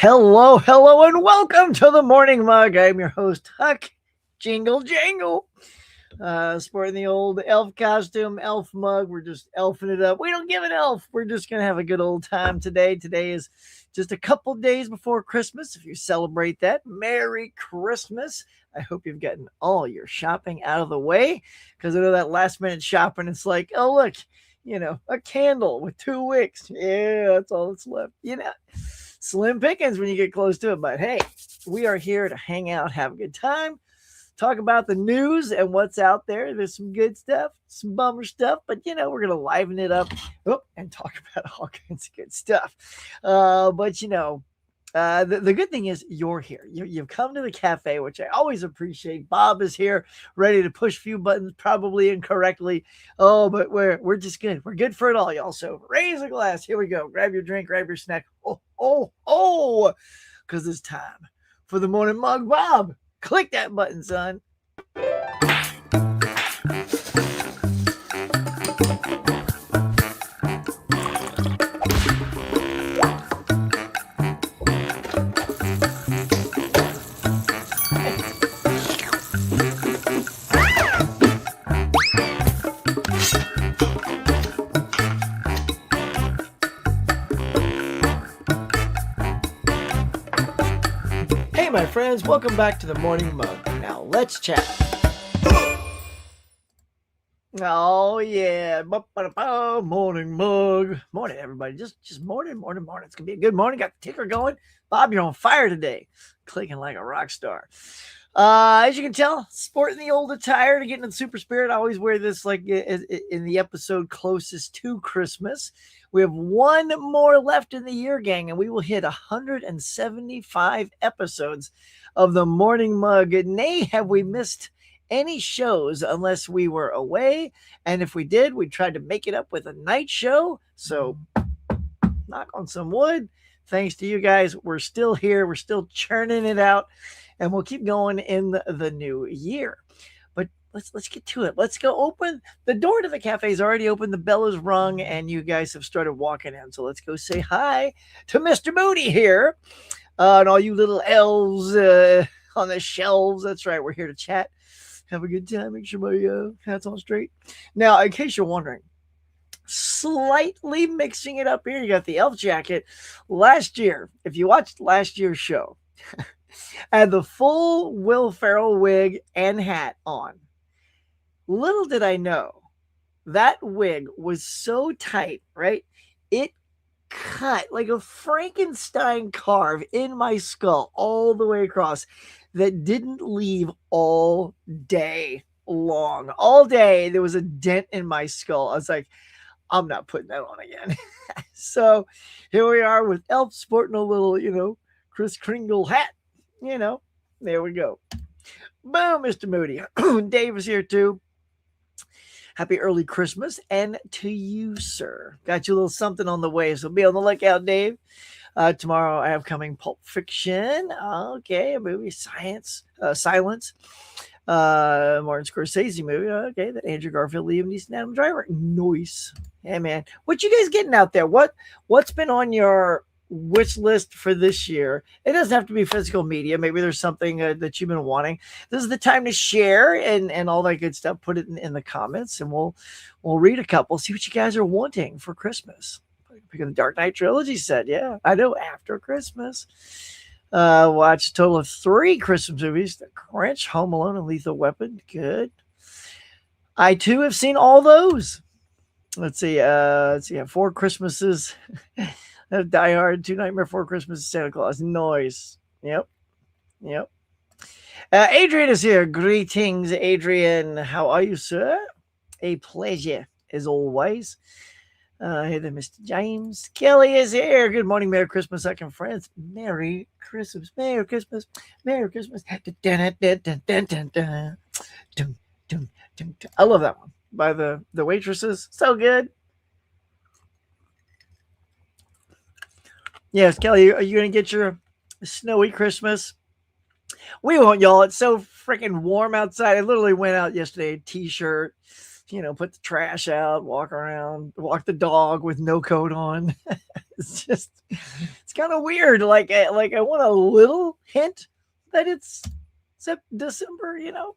Hello, hello, and welcome to the Morning Mug. I'm your host, Huck. Jingle, jangle. Sporting the old elf costume, elf mug. We're just elfing it up. We don't give an elf. We're just going to have a good old time today. Today is just a couple days before Christmas. If you celebrate that, Merry Christmas. I hope you've gotten all your shopping out of the way, because I know that last minute shopping, it's like, oh, look, a candle with 2 wicks. Yeah, that's all that's left. Slim pickings when you get close to it. But hey, we are here to hang out, have a good time, talk about the news and what's out there. There's some good stuff, some bummer stuff, but we're going to liven it up and talk about all kinds of good stuff. The good thing is you're here. You've come to the cafe, which I always appreciate. Bob is here, ready to push a few buttons, probably incorrectly. Oh, but we're just good. We're good for it all, y'all. So raise a glass. Here we go. Grab your drink, grab your snack. Oh, because it's time for the morning mug. Bob, click that button, son. Hey, my friends, welcome back to the Morning Mug. Now, let's chat. Oh, yeah. Morning Mug. Morning, everybody. Just morning. It's going to be a good morning. Got the ticker going. Bob, you're on fire today. Clicking like a rock star. As you can tell, sporting the old attire to get in the super spirit. I always wear this like in the episode closest to Christmas. We have one more left in the year, gang, and we will hit 175 episodes of the Morning Mug. Nay, have we missed any shows unless we were away? And if we did, we tried to make it up with a night show. So knock on some wood. Thanks to you guys, we're still here. We're still churning it out, and we'll keep going in the new year. But let's get to it. Let's go open. The door to the cafe is already open. The bell is rung, and you guys have started walking in. So let's go say hi to Mr. Moody here, and all you little elves on the shelves. That's right. We're here to chat, have a good time, make sure my hat's on straight. Now, in case you're wondering, slightly mixing it up here, you got the elf jacket. Last year, if you watched last year's show, I had the full Will Ferrell wig and hat on. Little did I know, that wig was so tight, right? It cut like a Frankenstein carve in my skull all the way across that didn't leave all day long. All day, there was a dent in my skull. I was like, I'm not putting that on again. So here we are with Elf sporting a little, Kris Kringle hat. There we go. Boom, Mr. Moody. Dave is here too. Happy early Christmas. And to you, sir. Got you a little something on the way, so be on the lookout, Dave. Tomorrow I have coming Pulp Fiction. Okay, a movie, Silence. Martin Scorsese movie. Okay, that Andrew Garfield, Liam Neeson, Adam Driver. Nice. Hey, man. What you guys getting out there? What's been on your wish list for this year? It doesn't have to be physical media. Maybe there's something that you've been wanting. This is the time to share and all that good stuff. Put it in the comments, and we'll read a couple, see what you guys are wanting for Christmas. Because the Dark Knight trilogy said, yeah, I know, after Christmas. Watched a total of 3 Christmas movies: The Grinch, Home Alone, and Lethal Weapon. Good. I too have seen all those. Let's see. 4 Christmases. Die Hard, 2 Nightmare Before Christmas, Santa Claus. Noise. Yep. Adrian is here. Greetings, Adrian. How are you, sir? A pleasure, as always. Hey there, Mr. James. Kelly is here. Good morning, Merry Christmas, second friends. Merry Christmas, Merry Christmas, Merry Christmas. I love that one by the waitresses. So good. Yes, Kelly, are you going to get your snowy Christmas? We won't, y'all. It's so freaking warm outside. I literally went out yesterday, t-shirt, put the trash out, walk around, walk the dog with no coat on. It's kind of weird. Like I want a little hint that it's December, you know.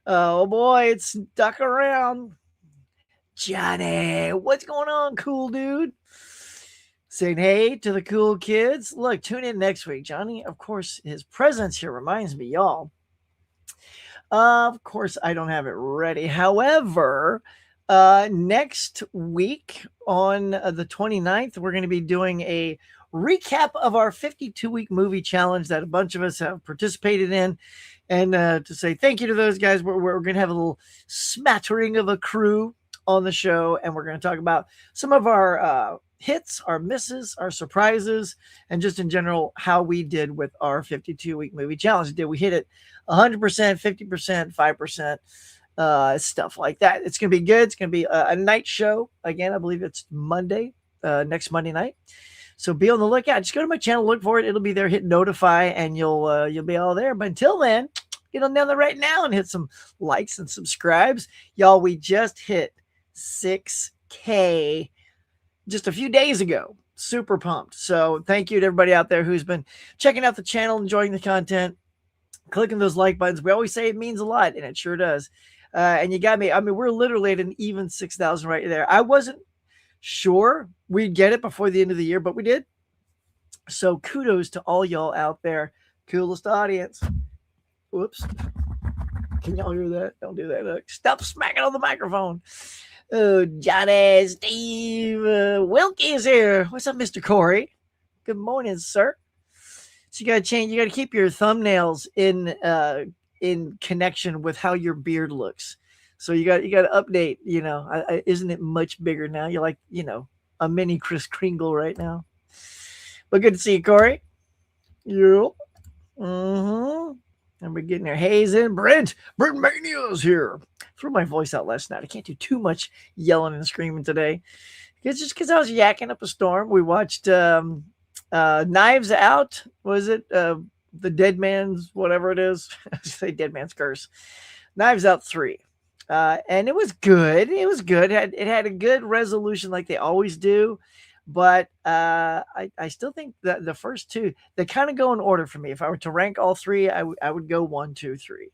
Oh boy, it's stuck around. Johnny, what's going on, cool dude? Saying hey to the cool kids. Look, tune in next week. Johnny, of course, his presence here reminds me, y'all. Of course, I don't have it ready. However, next week on the 29th, we're going to be doing a recap of our 52-week movie challenge that a bunch of us have participated in. And to say thank you to those guys, we're going to have a little smattering of a crew on the show. And we're going to talk about some of our hits, our misses, our surprises, and just in general, how we did with our 52-week movie challenge. Did we hit it 100%, 50%, 5%, stuff like that? It's going to be good. It's going to be a night show. Again, I believe it's Monday, next Monday night. So be on the lookout. Just go to my channel, look for it. It'll be there. Hit notify, and you'll be all there. But until then, get on down there right now and hit some likes and subscribes. Y'all, we just hit 6K just a few days ago. Super pumped. So thank you to everybody out there who's been checking out the channel, enjoying the content, clicking those like buttons. We always say it means a lot, and it sure does. And you got me. I mean, we're literally at an even 6,000 right there. I wasn't sure we'd get it before the end of the year, but we did. So kudos to all y'all out there. Coolest audience. Whoops. Can y'all hear that? Don't do that. Look, stop smacking on the microphone. Oh, Johnny, Steve, Wilkie is here. What's up, Mr. Corey? Good morning, sir. So you got to change. You got to keep your thumbnails in connection with how your beard looks. So you got to update. You know, isn't it much bigger now? You're like, you know, a mini Kris Kringle right now. But good to see you, Corey. Yep. Mm-hmm. And we're getting our Hayes in. Brent Mania's here. Threw my voice out last night. I can't do too much yelling and screaming today. It's just because I was yakking up a storm. We watched Knives Out. Was it the Dead Man's whatever it is? I say Dead Man's Curse. Knives Out 3. And it was good. It was good. It had a good resolution like they always do. But I still think that the first two, they kind of go in order for me. If I were to rank all three, I would go 1, 2, 3.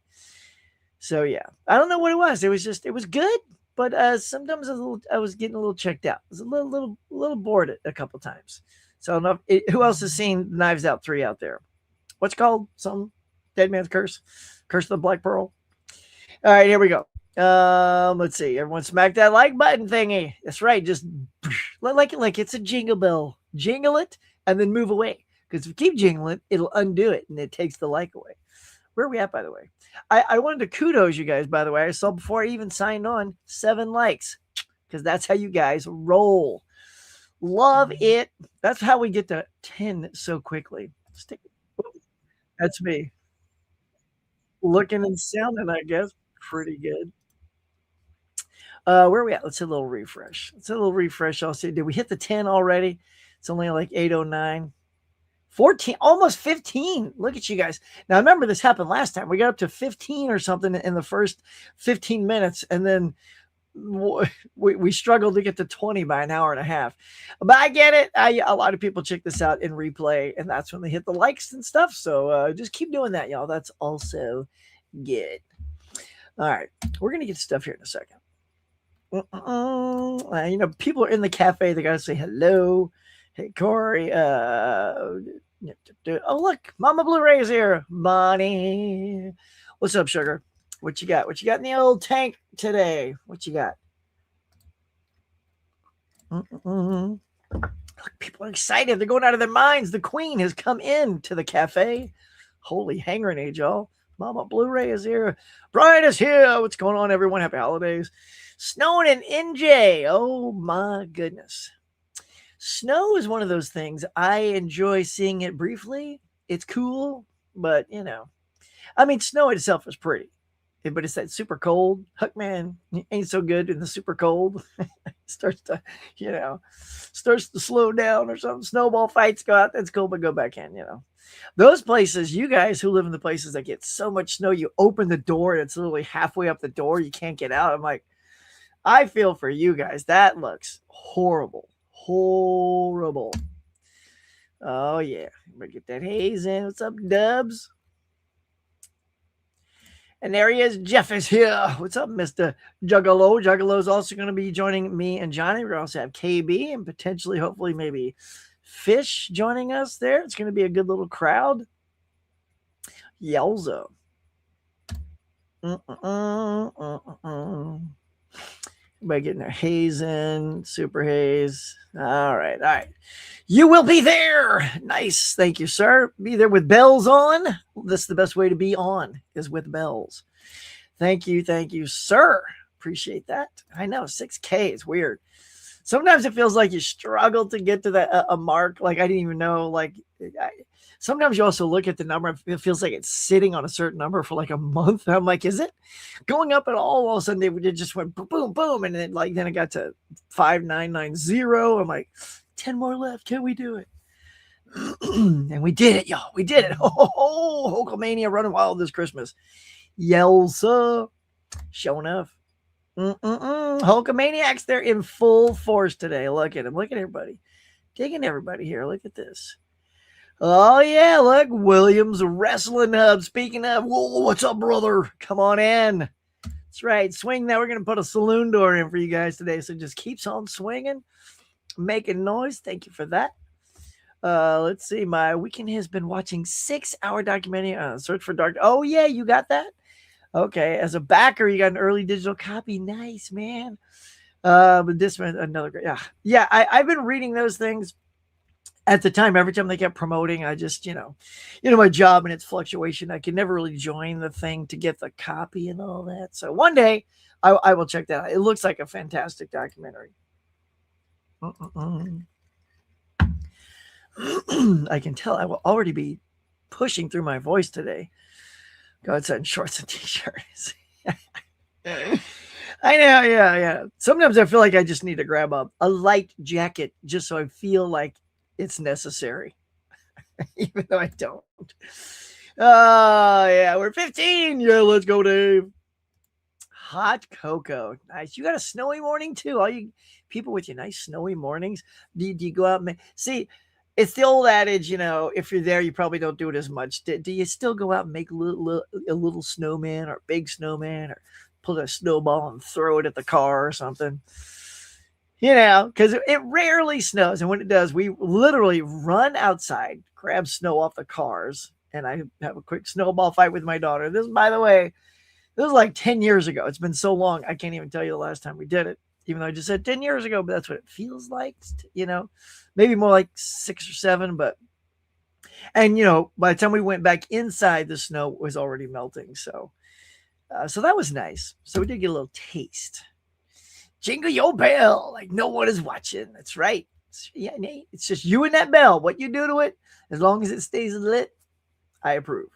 So yeah, I don't know what it was. It was good, but sometimes I was getting a little checked out. I was a little bored a couple times. So I don't know who else has seen Knives Out 3 out there. What's it called? Some Dead Man's Curse, Curse of the Black Pearl. All right, here we go. Let's see. Everyone smack that like button thingy. That's right. Just like it's a jingle bell. Jingle it and then move away. Because if you keep jingling, it'll undo it and it takes the like away. Where are we at, by the way? I wanted to kudos you guys, by the way. I saw before I even signed on 7 likes. Because that's how you guys roll. Love it. That's how we get to 10 so quickly. That's me. Looking and sounding, I guess. Pretty good. Where are we at? Let's hit a little refresh. I'll see. Did we hit the 10 already? It's only like 809. 14, almost 15. Look at you guys. Now, remember this happened last time. We got up to 15 or something in the first 15 minutes, and then we struggled to get to 20 by an hour and a half. But I get it. A lot of people check this out in replay, and that's when they hit the likes and stuff. So just keep doing that, y'all. That's also good. All right. We're going to get stuff here in a second. You know, people are in the cafe. They got to say hello. Hey, Corey. Oh, look. Mama Blu-ray is here. Bonnie. What's up, sugar? What you got? What you got in the old tank today? What you got? Look, people are excited. They're going out of their minds. The queen has come in to the cafe. Holy hand grenade, y'all. Mama Blu-ray is here. Brian is here. What's going on, everyone? Happy holidays. Snowing in NJ. Oh, my goodness. Snow is one of those things. I enjoy seeing it briefly. It's cool, but, you know. I mean, snow itself is pretty. But it's that super cold. Huck, man, ain't so good in the super cold. starts to slow down or something. Snowball fights go out. That's cool, but go back in, you know. Those places, you guys who live in the places that get so much snow, you open the door and it's literally halfway up the door. You can't get out. I'm like, I feel for you guys. That looks horrible. Horrible. Oh, yeah. Better get that haze in. What's up, Dubs? And there he is. Jeff is here. What's up, Mr. Juggalo? Juggalo's also going to be joining me and Johnny. We're also have KB and potentially, hopefully, maybe Fish joining us there. It's going to be a good little crowd. Yowza. Everybody getting their haze in. Super haze. All right. All right. You will be there. Nice. Thank you, sir. Be there with bells on. This is the best way to be on, is with bells. Thank you. Thank you, sir. Appreciate that. I know 6K is weird. Sometimes it feels like you struggle to get to that a mark. Like I didn't even know. Sometimes you also look at the number. It feels like it's sitting on a certain number for like a month. I'm like, is it going up at all? All of a sudden, it just went boom, boom, boom, and then it got to 5990. I'm like, 10 more left. Can we do it? And we did it, y'all. We did it. Oh, Hulkamania running wild this Christmas. Yelsa, showing enough. Hulkamaniacs, they're in full force today. Look at them. Look at everybody. Digging everybody here. Look at this. Oh, yeah. Look, Williams Wrestling Hub. Speaking of, whoa, what's up, brother? Come on in. That's right. Swing that. We're going to put a saloon door in for you guys today. So just keeps on swinging, making noise. Thank you for that. Let's see. My weekend has been watching 6-hour documentary on Search for Dark. Oh, yeah. You got that? Okay. As a backer, you got an early digital copy. Nice, man. But this one, another great. Yeah. I've been reading those things. At the time, every time they kept promoting, I just, my job and its fluctuation, I could never really join the thing to get the copy and all that. So one day I will check that out. It looks like a fantastic documentary. I can tell I will already be pushing through my voice today. Go outside in shorts and t-shirts. I know, yeah. Sometimes I feel like I just need to grab a light jacket just so I feel like it's necessary, even though I don't. Yeah, we're 15. Yeah, let's go, Dave. Hot cocoa. Nice. You got a snowy morning, too. All you people with your nice snowy mornings. Do you go out and see? It's the old adage, if you're there, you probably don't do it as much. Do you still go out and make a little snowman or a big snowman or pull a snowball and throw it at the car or something? Because it rarely snows. And when it does, we literally run outside, grab snow off the cars, and I have a quick snowball fight with my daughter. This, by the way, this was like 10 years ago. It's been so long, I can't even tell you the last time we did it, even though I just said 10 years ago, but that's what it feels like, maybe more like 6 or 7. And by the time we went back inside, the snow was already melting. So that was nice. So we did get a little taste. Jingle your bell like no one is watching. That's right. It's just you and that bell. What you do to it, as long as it stays lit, I approve.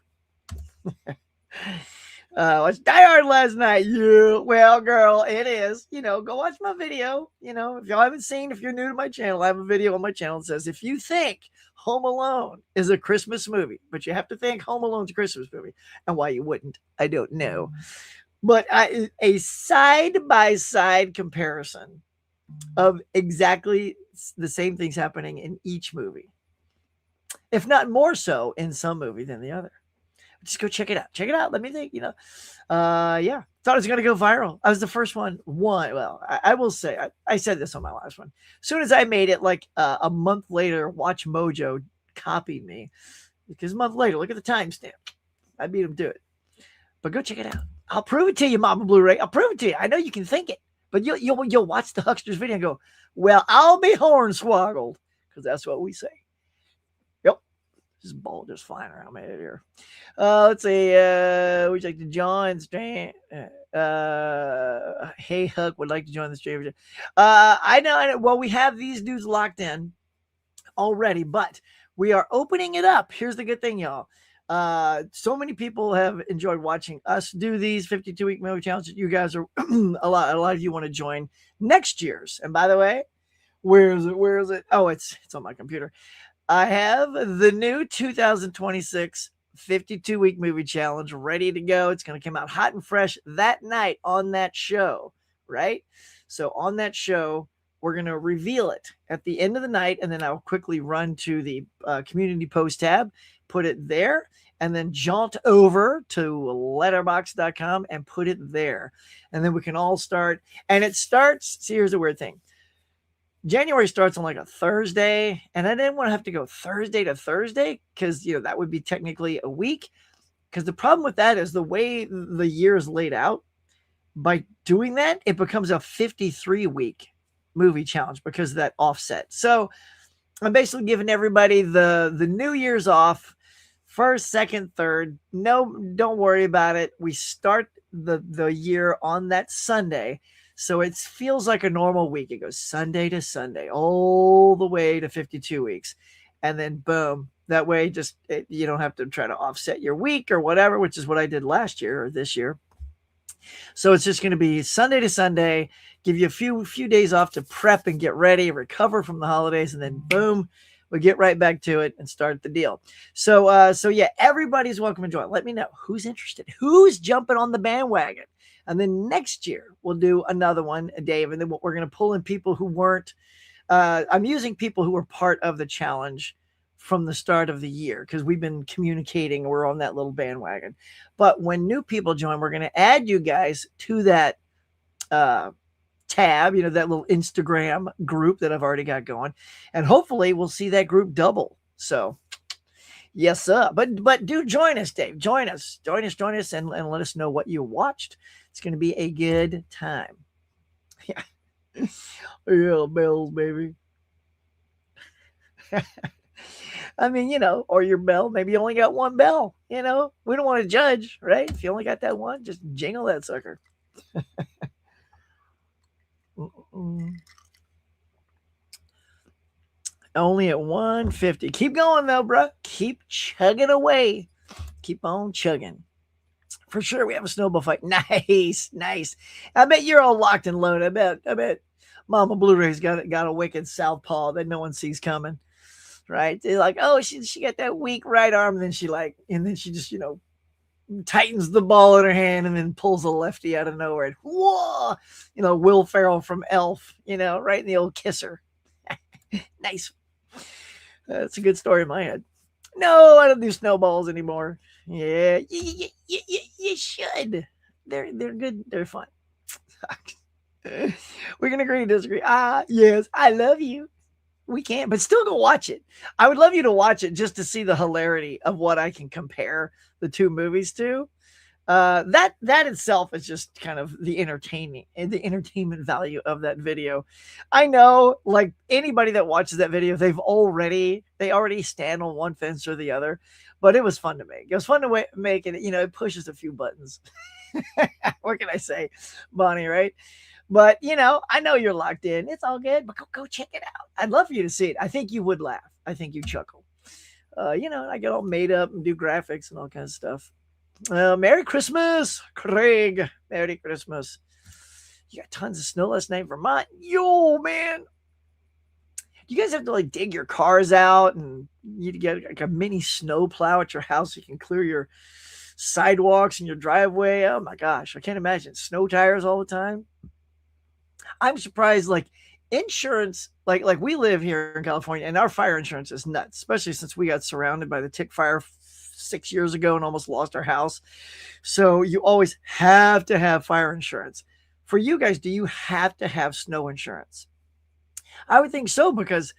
Watched Die Hard last night. Yeah, well, girl, it is. Go watch my video. If y'all haven't seen, if you're new to my channel, I have a video on my channel that says if you think Home Alone is a Christmas movie, but you have to think Home Alone's a Christmas movie, and why you wouldn't, I don't know. But a side-by-side comparison of exactly the same things happening in each movie, if not more so in some movie than the other. Just go check it out. Check it out. Let me think, yeah. Thought it was going to go viral. I was the first one. Well, I will say, I said this on my last one. As soon as I made it, like a month later, Watch Mojo copied me. Because a month later, look at the timestamp. I beat him to it. But go check it out. I'll prove it to you, Mama Blu-ray. I'll prove it to you. I know you can think it. But you'll watch the Huckster's video and go, well, I'll be hornswoggled. Because that's what we say. Yep. This ball just flying around my head here. Let's see. Would you like to join the stream? Hey, Huck would like to join the stream. I know. Well, we have these dudes locked in already, but we are opening it up. Here's the good thing, y'all. So many people have enjoyed watching us do these 52-week movie challenges. You guys are a lot of you want to join next year's. And by the way, where is it? Oh, it's on my computer. I have the new 2026 52-week movie challenge ready to go. It's going to come out hot and fresh that night on that show, right? So on that show, we're going to reveal it at the end of the night, and then I'll quickly run to the community post tab, put it there, and then jaunt over to letterbox.com and put it there. And then we can all start. And it starts, see, here's the weird thing. January starts on like a Thursday, and I didn't want to have to go Thursday to Thursday because, that would be technically a week. Because the problem with that is the way the year is laid out. By doing that, it becomes a 53-week movie challenge because of that offset. So I'm basically giving everybody the New Year's off, first, second, third. No, don't worry about it. We start the year on that Sunday. So it feels like a normal week. It goes Sunday to Sunday, all the way to 52 weeks. And then boom, that way you don't have to try to offset your week or whatever, which is what I did last year or this year. So it's just going to be Sunday to Sunday, give you a few days off to prep and get ready, recover from the holidays, and then boom, we get right back to it and start the deal. So yeah, everybody's welcome to join. Let me know who's interested, who's jumping on the bandwagon. And then next year we'll do another one, Dave, and then we're going to pull in people who weren't, I'm using people who were part of the challenge from the start of the year because we've been communicating. We're on that little bandwagon. But when new people join, we're going to add you guys to that tab, that little Instagram group that I've already got going. And hopefully we'll see that group double. So yes, sir. But do join us, Dave. Join us, and let us know what you watched. It's going to be a good time. Yeah. Yeah, bells, baby. I mean, or your bell. Maybe you only got one bell. We don't want to judge, right? If you only got that one, just jingle that sucker. Only at 150. Keep going, though, bro. Keep chugging away. Keep on chugging. For sure, we have a snowball fight. Nice. I bet you're all locked and loaded. I bet Mama Blu-ray's got a wicked southpaw that no one sees coming. Right? They're like, oh, she got that weak right arm, and then she just, tightens the ball in her hand and then pulls a lefty out of nowhere. And, whoa! Will Ferrell from Elf, right in the old kisser. Nice. That's a good story in my head. No, I don't do snowballs anymore. Yeah, you should. They're good. They're fun. We're gonna agree to disagree. Yes, I love you. We can't, but still go watch it. I would love you to watch it just to see the hilarity of what I can compare the two movies to. That itself is just kind of the entertainment value of that video. I know, like anybody that watches that video, they already stand on one fence or the other, but it was fun to make. It was fun to make it. It pushes a few buttons. What can I say, Bonnie? Right? But I know you're locked in. It's all good. But go check it out. I'd love for you to see it. I think you would laugh. I think you'd chuckle. I get all made up and do graphics and all kinds of stuff. Merry Christmas, Craig. Merry Christmas. You got tons of snow last night in Vermont. Yo, man. You guys have to like dig your cars out, and you get like a mini snow plow at your house so you can clear your sidewalks and your driveway. Oh my gosh, I can't imagine snow tires all the time. I'm surprised, like insurance, like we live here in California, and our fire insurance is nuts, especially since we got surrounded by the tick fire 6 years ago and almost lost our house. So you always have to have fire insurance. For you guys, do you have to have snow insurance? I would think so, because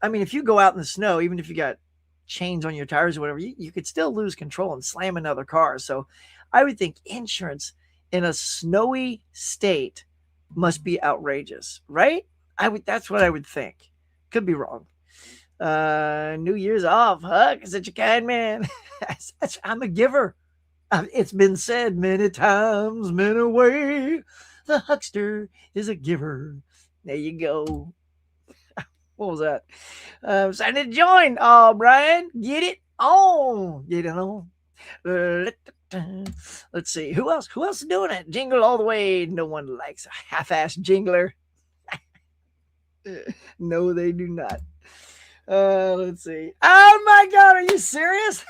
I mean, if you go out in the snow, even if you got chains on your tires or whatever, you could still lose control and slam another car. So I would think insurance in a snowy state must be outrageous, right? That's what I would think. Could be wrong. New Year's off, huh? Such a kind man. I'm a giver. It's been said many times, many way. The huckster is a giver. There you go. What was that? Sign to join. Oh, Brian, get it on. Get it on. Let's see. Who else is doing it? Jingle all the way. No one likes a half-assed jingler. No, they do not. Let's see. Oh my God, are you serious?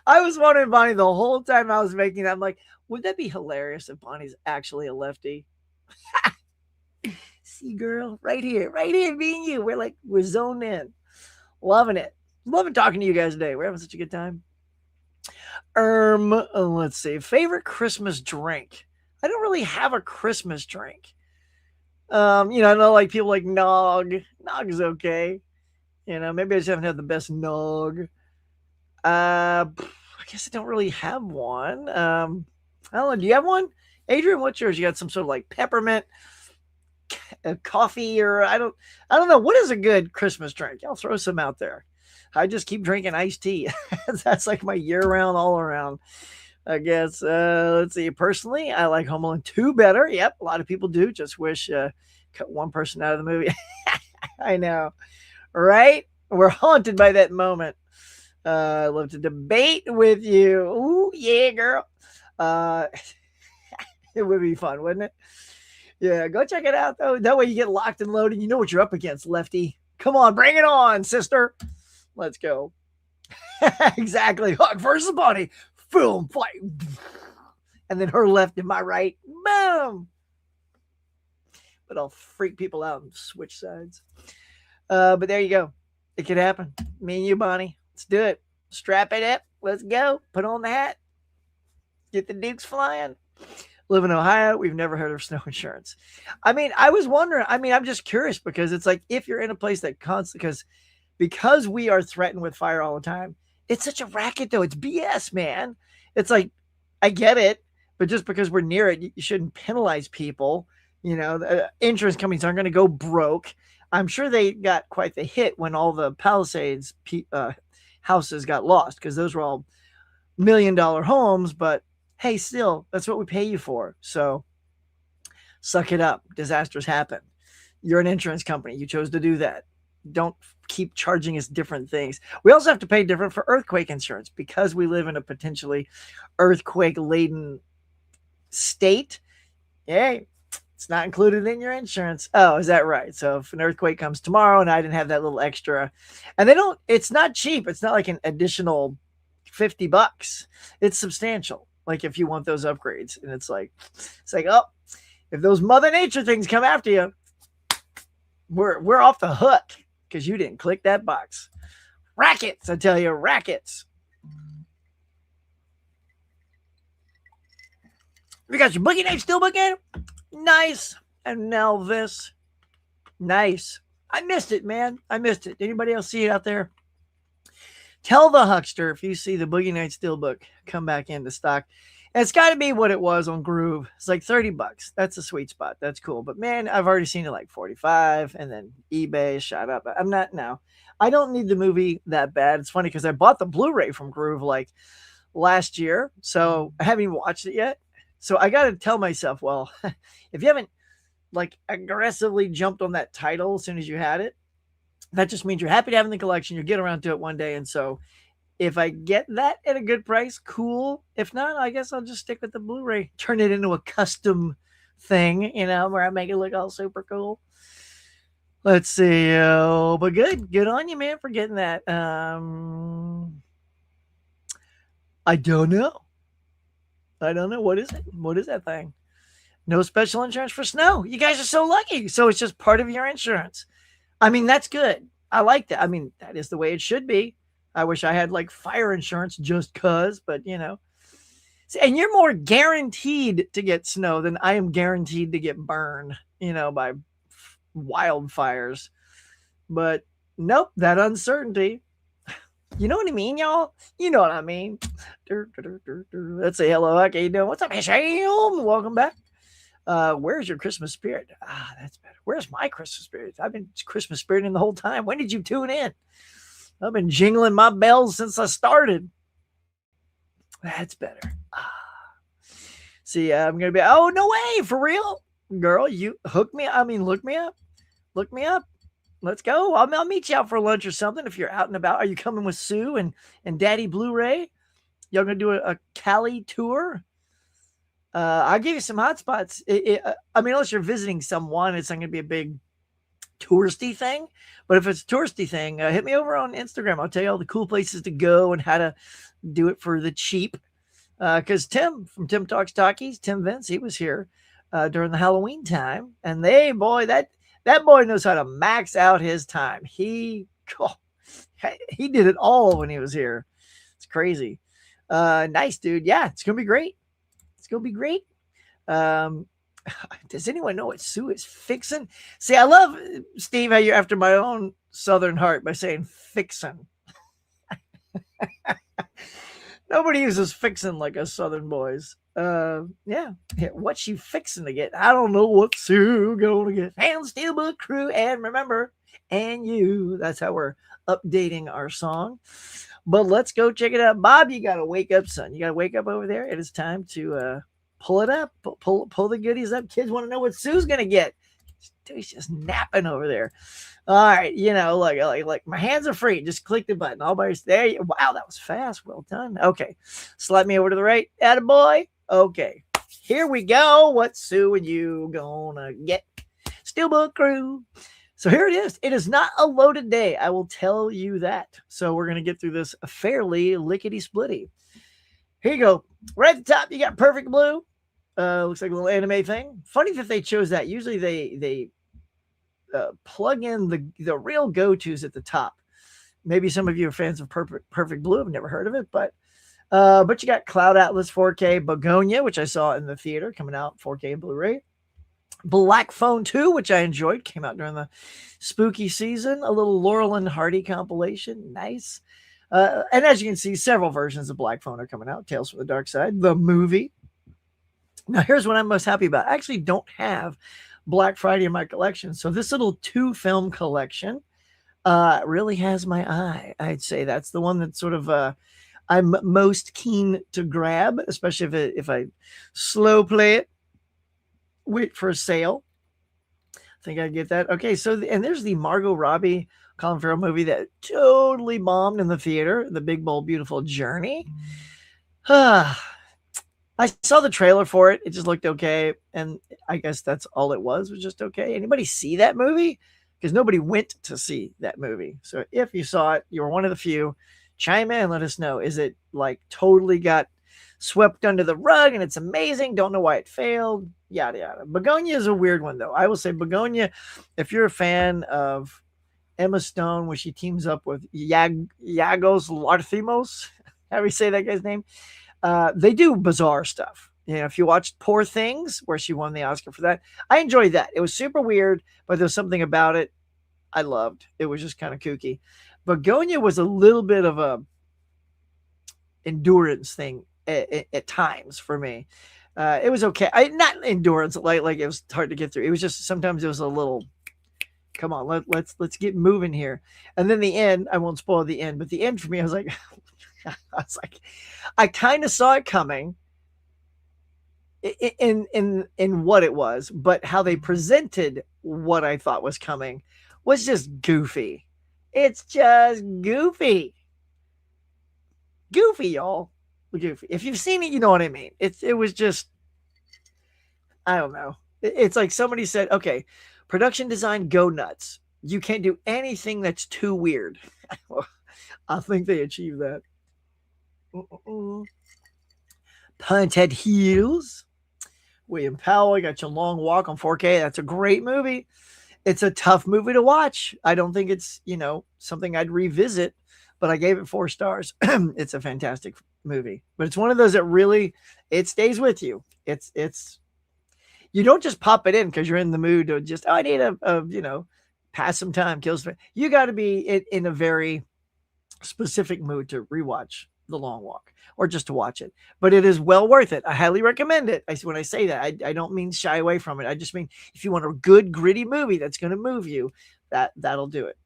I was wondering, Bonnie, the whole time I was making that. I'm like, would that be hilarious if Bonnie's actually a lefty? see, girl, right here, me and you. We're zoned in, loving it, loving talking to you guys today. We're having such a good time. Let's see, favorite Christmas drink. I don't really have a Christmas drink. I know like people like nog. Nog is okay. Maybe I just haven't had the best nog. I guess I don't really have one. I don't know. Do you have one, Adrian? What's yours? You got some sort of like peppermint coffee, or I don't know. What is a good Christmas drink? I'll throw some out there. I just keep drinking iced tea. That's like my year round, all around, I guess. Let's see. Personally, I like Home Alone 2 better. Yep, a lot of people do. Just wish cut one person out of the movie. I know, right? We're haunted by that moment. I love to debate with you. Ooh, yeah, girl. It would be fun, wouldn't it? Yeah, go check it out, though. That way you get locked and loaded. You know what you're up against, Lefty. Come on, bring it on, sister. Let's go. Exactly. Hawk versus Bunny. Film fight. And then her left and my right. Boom. But I'll freak people out and switch sides. But there you go. It could happen. Me and you, Bonnie. Let's do it. Strap it up. Let's go. Put on the hat. Get the dukes flying. Live in Ohio. We've never heard of snow insurance. I mean, I was wondering. I mean, I'm just curious because it's like if you're in a place that constantly, because we are threatened with fire all the time, it's such a racket, though. It's BS, man. It's like, I get it, but just because we're near it, you shouldn't penalize people. The insurance companies aren't going to go broke. I'm sure they got quite the hit when all the Palisades houses got lost because those were all $1 million homes. But hey, still, that's what we pay you for. So suck it up. Disasters happen. You're an insurance company. You chose to do that. Don't keep charging us different things. We also have to pay different for earthquake insurance because we live in a potentially earthquake-laden state. Hey, it's not included in your insurance. Oh, is that right? So if an earthquake comes tomorrow and I didn't have that little extra, and it's not cheap. It's not like an additional $50. It's substantial. Like if you want those upgrades, and it's like, oh, if those Mother Nature things come after you, we're off the hook because you didn't click that box. Rackets, I tell you, rackets. We got your Boogie Night still booking. Nice. And now this. Nice. I missed it, man. I missed it. Anybody else see it out there? Tell the huckster if you see the Boogie Night Steelbook come back into stock. And it's got to be what it was on Groove. It's like $30. That's a sweet spot. That's cool. But man, I've already seen it like 45, and then eBay shot up. I don't need the movie that bad. It's funny because I bought the Blu-ray from Groove like last year, so I haven't even watched it yet. So I got to tell myself, well, if you haven't like aggressively jumped on that title as soon as you had it, that just means you're happy to have in the collection. You'll get around to it one day. And so if I get that at a good price, cool. If not, I guess I'll just stick with the Blu-ray, turn it into a custom thing, where I make it look all super cool. Let's see. But good on you, man, for getting that. I don't know. What is it? What is that thing? No special insurance for snow. You guys are so lucky. So it's just part of your insurance. I mean, that's good. I like that. I mean, that is the way it should be. I wish I had like fire insurance just cause, but See, and you're more guaranteed to get snow than I am guaranteed to get burned, by wildfires. But nope, that uncertainty. You know what I mean, y'all? You know what I mean. Let's say hello. Okay, you doing? What's up, Sham? Welcome back. Where's your Christmas spirit? That's better. Where's my Christmas spirit? I've been Christmas spiriting the whole time. When did you tune in? I've been jingling my bells since I started. That's better. See, I'm going to be, oh, no way. For real? Girl, you hook me. I mean, look me up. Look me up. Let's go. I'll meet you out for lunch or something if you're out and about. Are you coming with Sue and Daddy Blu-ray? Y'all going to do a Cali tour? I'll give you some hot spots. I mean, unless you're visiting someone, it's not going to be a big touristy thing. But if it's a touristy thing, hit me over on Instagram. I'll tell you all the cool places to go and how to do it for the cheap. Because Tim from Tim Talks Talkies, Tim Vince, he was here during the Halloween time. And That boy knows how to max out his time. Oh, he did it all when he was here. It's crazy. Nice, dude. Yeah, it's gonna be great. It's gonna be great. Um, does anyone know what Sue is fixing? See, I love Steve how you're after my own Southern heart by saying fixing. Nobody uses fixing like us Southern boys. Yeah. What's she fixing to get? I don't know what Sue gonna get. And Steelbook Crew, and remember, and you. That's how we're updating our song. But let's go check it out. Bob, you gotta wake up, son. You gotta wake up over there. It is time to pull it up. Pull the goodies up. Kids want to know what Sue's gonna get. He's just napping over there. All right, like my hands are free. Just click the button. All by there. Wow, that was fast. Well done. Okay, slide me over to the right. Attaboy. Okay, here we go. What Sue and you gonna get? Steelbook Crew. So here it is. It is not a loaded day. I will tell you that. So we're gonna get through this fairly lickety splitty. Here you go. Right at the top, you got Perfect Blue. Looks like a little anime thing. Funny that they chose that. Usually they plug in the real go-tos at the top. Maybe some of you are fans of Perfect Blue. I've never heard of it, but you got Cloud Atlas 4K Begonia, which I saw in the theater, coming out 4K and Blu-ray. Black Phone 2, which I enjoyed, came out during the spooky season. A little Laurel and Hardy compilation. Nice. And as you can see, several versions of Black Phone are coming out. Tales from the Dark Side, the movie. Now, here's what I'm most happy about. I actually don't have Black Friday in my collection. So this little 2-film collection really has my eye. I'd say that's the one that sort of I'm most keen to grab, especially if I slow play it, wait for a sale. I think I'd get that. Okay, so and there's the Margot Robbie, Colin Farrell movie that totally bombed in the theater, The Big Bold Beautiful Journey. I saw the trailer for it. It just looked okay. And I guess that's all it was just okay. Anybody see that movie? Because nobody went to see that movie. So if you saw it, you were one of the few. Chime in and let us know. Is it like totally got swept under the rug and it's amazing? Don't know why it failed. Yada, yada. Begonia is a weird one, though. I will say Begonia, if you're a fan of Emma Stone, when she teams up with Yagos Larthimos, how do we say that guy's name? They do bizarre stuff. If you watched Poor Things, where she won the Oscar for that, I enjoyed that. It was super weird, but there's something about it I loved. It was just kind of kooky. Begonia was a little bit of a endurance thing at times for me. It was okay. Not endurance, like it was hard to get through. It was just sometimes it was a little. Come on, let's get moving here. And then the end. I won't spoil the end, but the end for me, I was like. I kind of saw it coming in what it was, but how they presented what I thought was coming was just goofy. It's just goofy, y'all. Goofy. If you've seen it, you know what I mean. It was just, I don't know. It's like somebody said, okay, production design, go nuts. You can't do anything that's too weird. I think they achieved that. Punted Heels. William Powell, got your Long Walk on 4K. That's a great movie. It's a tough movie to watch. I don't think it's, something I'd revisit, but I gave it 4 stars. It's a fantastic movie, but it's one of those that really, it stays with you. It's, you don't just pop it in because you're in the mood to just, I need a pass some time, kill some. You got to be in a very specific mood to rewatch The Long Walk or just to watch it, but it is well worth it. I highly recommend it. When I say that, I don't mean shy away from it. I just mean if you want a good gritty movie that's going to move you, that'll do it.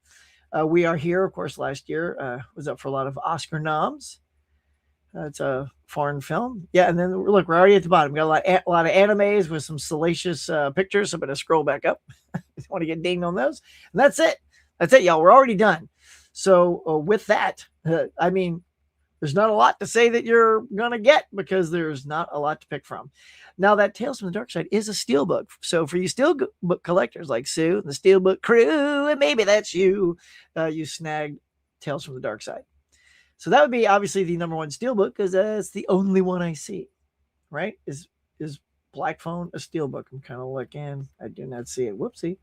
We Are Here, of course, last year was up for a lot of Oscar noms. It's a foreign film. Yeah, and then look, we're already at the bottom. We got a lot of animes with some salacious pictures. So I'm going to scroll back up. I want to get dinged on those. And that's it. That's it, y'all. We're already done. So with that, I mean, there's not a lot to say that you're going to get because there's not a lot to pick from. Now, that Tales from the Dark Side is a steelbook. So for you steelbook collectors like Sue and the Steelbook Crew, and maybe that's you, you snagged Tales from the Dark Side. So that would be obviously the number one steelbook because that's the only one I see, right? Is Black Phone a steelbook? I'm kind of looking. I do not see it. Whoopsie.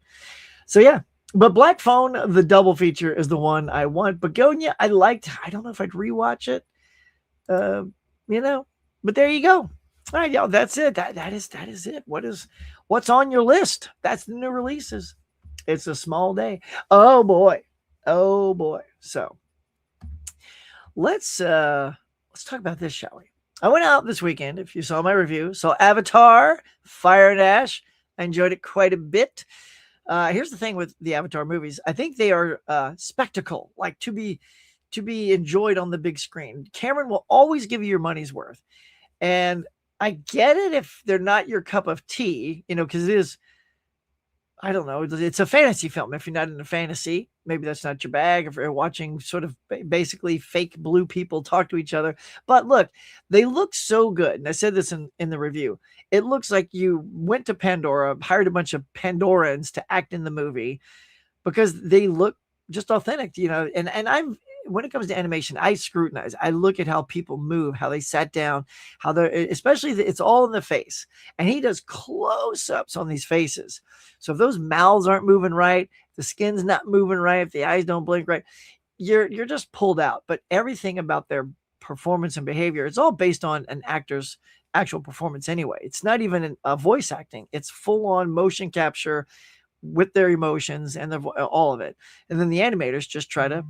So yeah, but Black Phone, the double feature, is the one I want. Begonia, I liked. I don't know if I'd rewatch it. Uh, you know, but there you go. All right, y'all. That's it. That is it. What's on your list? That's the new releases. It's a small day. Oh boy. Oh boy. So let's talk about this, shall we? I went out this weekend. If you saw my review, saw Avatar, Fire and Ash. I enjoyed it quite a bit. Here's the thing with the Avatar movies. I think they are spectacle, like to be enjoyed on the big screen. Cameron will always give you your money's worth. And I get it if they're not your cup of tea, because it is, I don't know, it's a fantasy film. If you're not into fantasy, maybe that's not your bag. If you're watching sort of basically fake blue people talk to each other. But look, they look so good. And I said this in the review. It looks like you went to Pandora, hired a bunch of Pandorans to act in the movie because they look just authentic, and I'm when it comes to animation, I scrutinize. I look at how people move, how they sat down, how they're, especially it's all in the face. And he does close-ups on these faces. So if those mouths aren't moving right, the skin's not moving right, if the eyes don't blink right, you're just pulled out. But everything about their performance and behavior, it's all based on an actor's actual performance anyway. It's not even a voice acting. It's full-on motion capture with their emotions and all of it. And then the animators just try to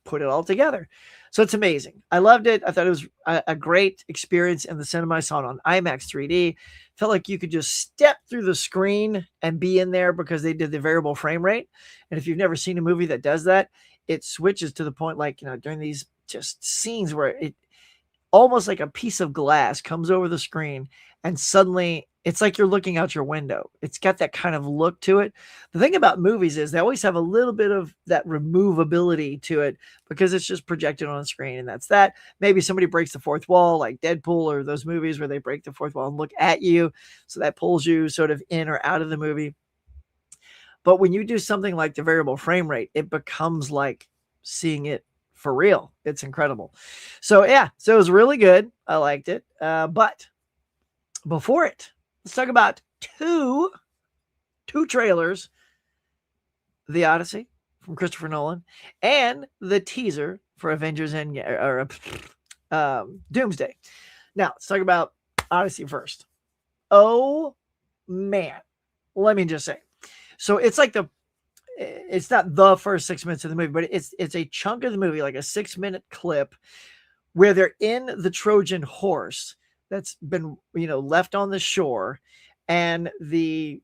put it all together. So it's amazing. I loved it. I thought it was a great experience in the cinema. I saw it on IMAX 3D. Felt like you could just step through the screen and be in there because they did the variable frame rate. And if you've never seen a movie that does that, it switches to the point like, during these just scenes where it almost like a piece of glass comes over the screen and suddenly it's like you're looking out your window. It's got that kind of look to it. The thing about movies is they always have a little bit of that removability to it because it's just projected on a screen and that's that. Maybe somebody breaks the fourth wall like Deadpool or those movies where they break the fourth wall and look at you. So that pulls you sort of in or out of the movie. But when you do something like the variable frame rate, it becomes like seeing it for real. It's incredible. So yeah, so it was really good. I liked it. But before it, let's talk about two trailers: The Odyssey from Christopher Nolan and the teaser for Avengers Doomsday. Now let's talk about Odyssey first. Oh man, let me just say. So it's like it's not the first 6 minutes of the movie, but it's a chunk of the movie, like a 6-minute clip where they're in the Trojan horse that's been, left on the shore, and the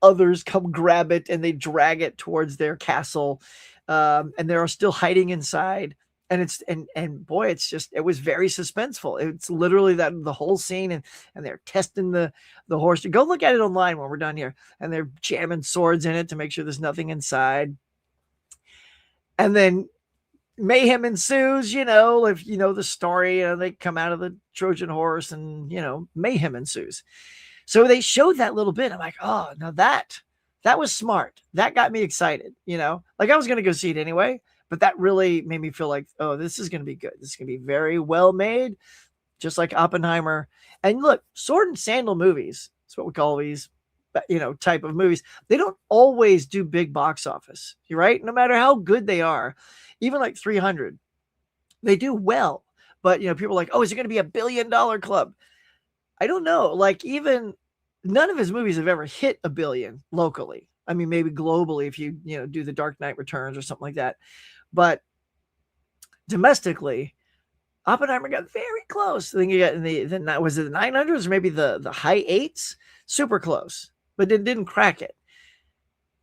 others come grab it and they drag it towards their castle. And they're still hiding inside. And and boy, it was very suspenseful. It's literally that the whole scene, and they're testing the horse. Go look at it online when we're done here. And they're jamming swords in it to make sure there's nothing inside. And then mayhem ensues, if you know the story, they come out of the Trojan horse and, mayhem ensues. So they showed that little bit. I'm like, oh, now that was smart. That got me excited, like I was going to go see it anyway. But that really made me feel like, oh, this is going to be good. This is going to be very well made, just like Oppenheimer. And look, sword and sandal movies, that's what we call these, type of movies. They don't always do big box office, right? No matter how good they are, even like 300, they do well. But, people are like, oh, is it going to be $1 billion club? I don't know. Like even none of his movies have ever hit $1 billion locally. I mean, maybe globally if you, do the Dark Knight Returns or something like that. But domestically, Oppenheimer got very close. I think you got in the was it the 900s or maybe the high 8s? Super close, but it didn't crack it.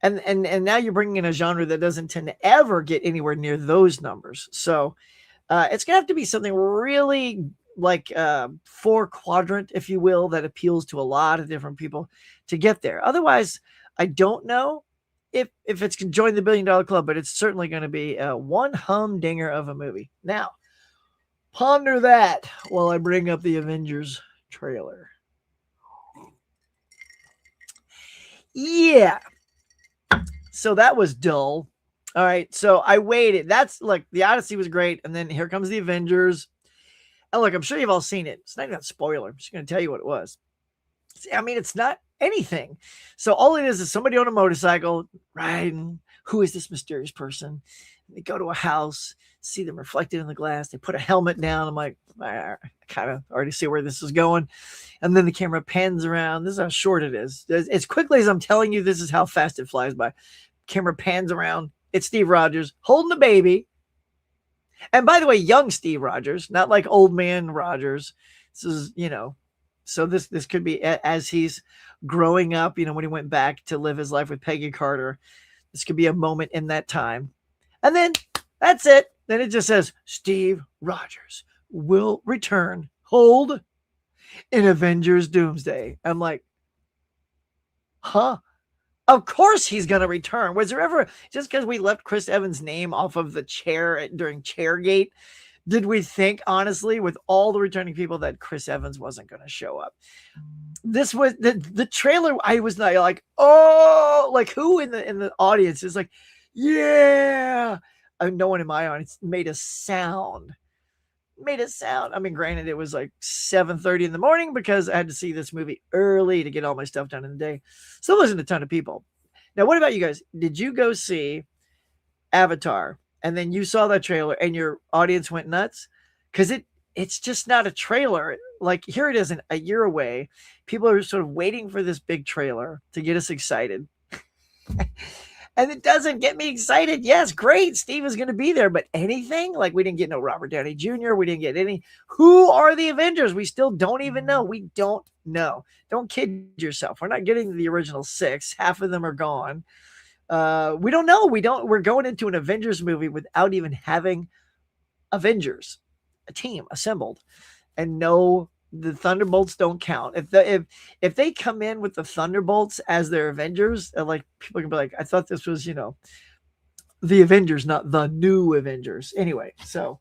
And now you're bringing in a genre that doesn't tend to ever get anywhere near those numbers. So it's gonna have to be something really like 4-quadrant, if you will, that appeals to a lot of different people to get there. Otherwise, I don't know if it's can join the $1 billion club, but it's certainly going to be one humdinger of a movie. Now, ponder that while I bring up the Avengers trailer. Yeah. So that was dull. All right. So I waited. That's like the Odyssey was great. And then here comes the Avengers. And look, I'm sure you've all seen it. It's not even a spoiler. I'm just going to tell you what it was. See, I mean, it's not anything. So all it is somebody on a motorcycle riding. Who is this mysterious person? They go to a house, see them reflected in the glass. They put a helmet down. I'm like, I kind of already see where this is going. And then the camera pans around. This is how short it is. As quickly as I'm telling you, this is how fast it flies by. Camera pans around. It's Steve Rogers holding the baby. And by the way, young Steve Rogers, not like old man Rogers. This is, so this could be as he's growing up, when he went back to live his life with Peggy Carter. This could be a moment in that time. And then that's it. Then it just says Steve Rogers will return. Hold in Avengers Doomsday. I'm like, huh? Of course he's going to return. Was there ever, just because we left Chris Evans' name off of the chair during Chairgate, did we think, honestly, with all the returning people, that Chris Evans wasn't going to show up? This was the trailer. I was like, oh, like who in the audience is like, yeah. No one in my audience made a sound. I mean, granted, it was like 7:30 in the morning because I had to see this movie early to get all my stuff done in the day. So there wasn't a ton of people. Now, what about you guys? Did you go see Avatar and then you saw that trailer and your audience went nuts? Because it's just not a trailer. Like, here it is a year away. People are sort of waiting for this big trailer to get us excited. And it doesn't get me excited. Yes, great. Steve is going to be there. But anything? Like, we didn't get no Robert Downey Jr. We didn't get any. Who are the Avengers? We still don't even know. We don't know. Don't kid yourself. We're not getting the original 6. Half of them are gone. We don't know. We're going into an Avengers movie without even having Avengers, a team assembled. And no, the Thunderbolts don't count. If they come in with the Thunderbolts as their Avengers, like, people can be like, I thought this was, the Avengers, not the new Avengers. Anyway, so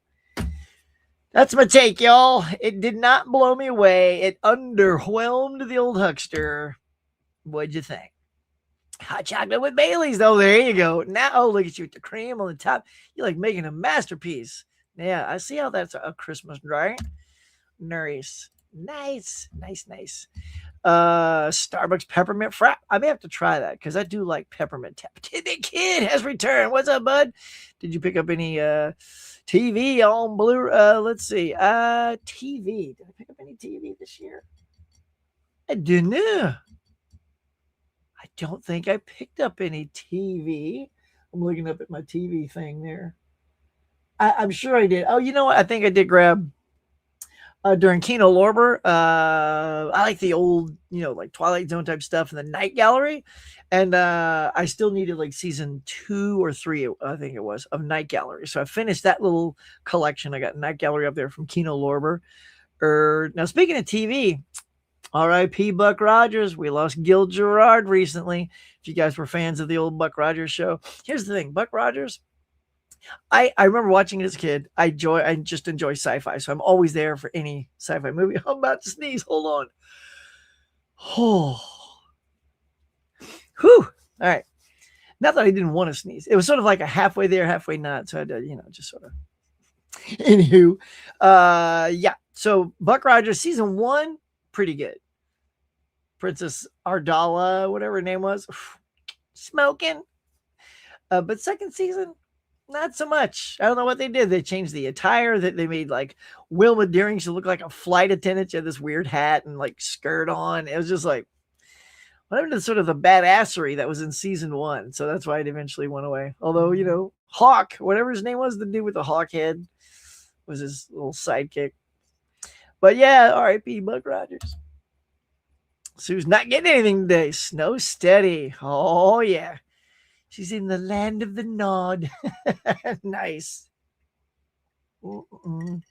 that's my take, y'all. It did not blow me away. It underwhelmed the old huckster. What'd you think? Hot chocolate with Bailey's, though. There you go. Now, look at you with the cream on the top. You're like making a masterpiece. Yeah, I see how that's a Christmas drink. Nice. Starbucks peppermint frap. I may have to try that because I do like peppermint. The kid has returned. What's up, bud? Did you pick up any TV on Blue? Let's see. TV. Did I pick up any TV this year? I didn't. I don't think I picked up any TV. I'm looking up at my TV thing there. I'm sure I did. Oh, you know what? I think I did grab during Kino Lorber. I like the old, like Twilight Zone type stuff in the Night Gallery. And I still needed like season 2 or 3, I think it was, of Night Gallery. So I finished that little collection. I got Night Gallery up there from Kino Lorber. Now, speaking of TV, R.I.P. Buck Rogers. We lost Gil Gerard recently. If you guys were fans of the old Buck Rogers show. Here's the thing, Buck Rogers, I remember watching it as a kid. I just enjoy sci-fi, so I'm always there for any sci-fi movie. I'm about to sneeze. Hold on. Oh. Whew. All right. Not that I didn't want to sneeze. It was sort of like a halfway there, halfway not. So I had to, just sort of. Anywho. Yeah. So Buck Rogers, season 1, pretty good. Princess Ardala, whatever her name was. Smoking. But second season, not so much. I don't know what they did. They changed the attire. That they made like Wilma Deering to look like a flight attendant. She had this weird hat and like skirt on. It was just like, what happened to sort of the badassery that was in season 1? So that's why it eventually went away. Although, Hawk, whatever his name was, the dude with the hawk head, was his little sidekick. But yeah, R.I.P. Buck Rogers. Sue's not getting anything today. Snow steady. Oh yeah. She's in the land of the nod. Nice. Mm-mm.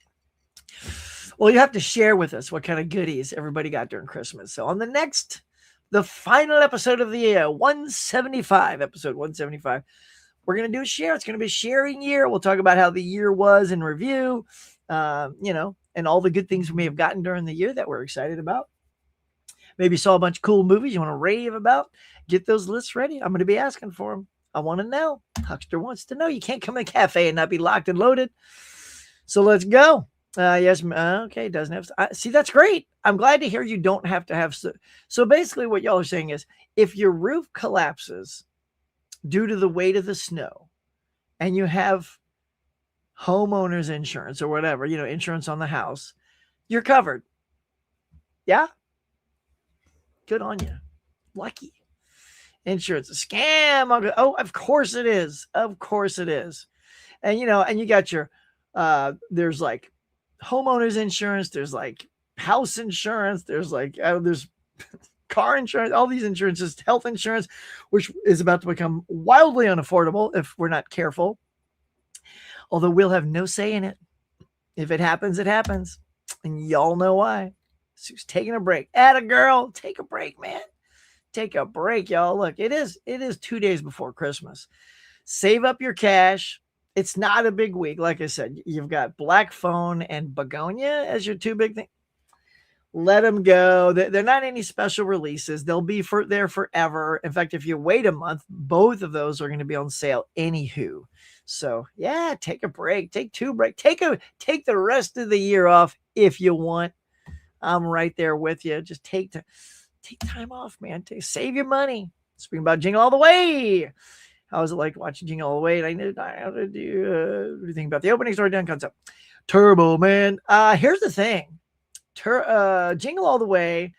Well, you have to share with us what kind of goodies everybody got during Christmas. So on the final episode of the year, 175, episode 175, we're going to do a share. It's going to be a sharing year. We'll talk about how the year was in review, and all the good things we may have gotten during the year that we're excited about. Maybe saw a bunch of cool movies you want to rave about. Get those lists ready. I'm going to be asking for them. I want to know. Huckster wants to know. You can't come in a cafe and not be locked and loaded. So let's go. Yes. Okay. Doesn't have. See, that's great. I'm glad to hear you don't have to have. So basically, what y'all are saying is, if your roof collapses due to the weight of the snow, and you have homeowners insurance or whatever, insurance on the house, you're covered. Yeah. Good on you. Lucky. Insurance a scam. Oh, of course it is. Of course it is. And and you got your there's like homeowners insurance, there's like house insurance, there's car insurance, all these insurances, health insurance, which is about to become wildly unaffordable if we're not careful. Although we'll have no say in it. If it happens, it happens. And y'all know why. Sue's taking a break. Atta girl, take a break, man. Take a break, y'all. Look, it is 2 days before Christmas. Save up your cash. It's not a big week. Like I said, you've got Black Phone and Begonia as your two big things. Let them go. They're not any special releases. They'll be there forever. In fact, if you wait a month, both of those are going to be on sale anywho. So yeah, take a break. Take two breaks. Take the rest of the year off if you want. I'm right there with you. Just take time off, man. Save your money. Speaking about Jingle All the Way. How was it like watching Jingle All the Way? And I knew how to do. What do you think about the opening story done concept? Turbo, man. Here's the thing. Jingle All the Way,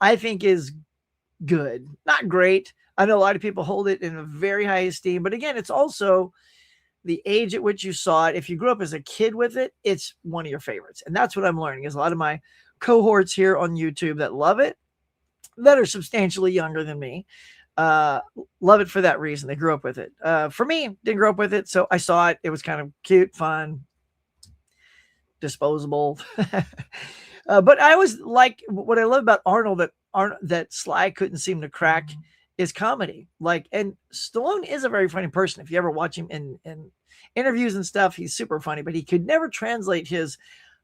I think is good. Not great. I know a lot of people hold it in a very high esteem, but again, it's also the age at which you saw it. If you grew up as a kid with it, it's one of your favorites. And that's what I'm learning is a lot of my cohorts here on YouTube that love it, that are substantially younger than me, love it for that reason. They grew up with it. For me, didn't grow up with it, so I saw it. It was kind of cute, fun, disposable. But I always like what I love about Arnold that Sly couldn't seem to crack is comedy. And Stallone is a very funny person. If you ever watch him in interviews and stuff, he's super funny, but he could never translate his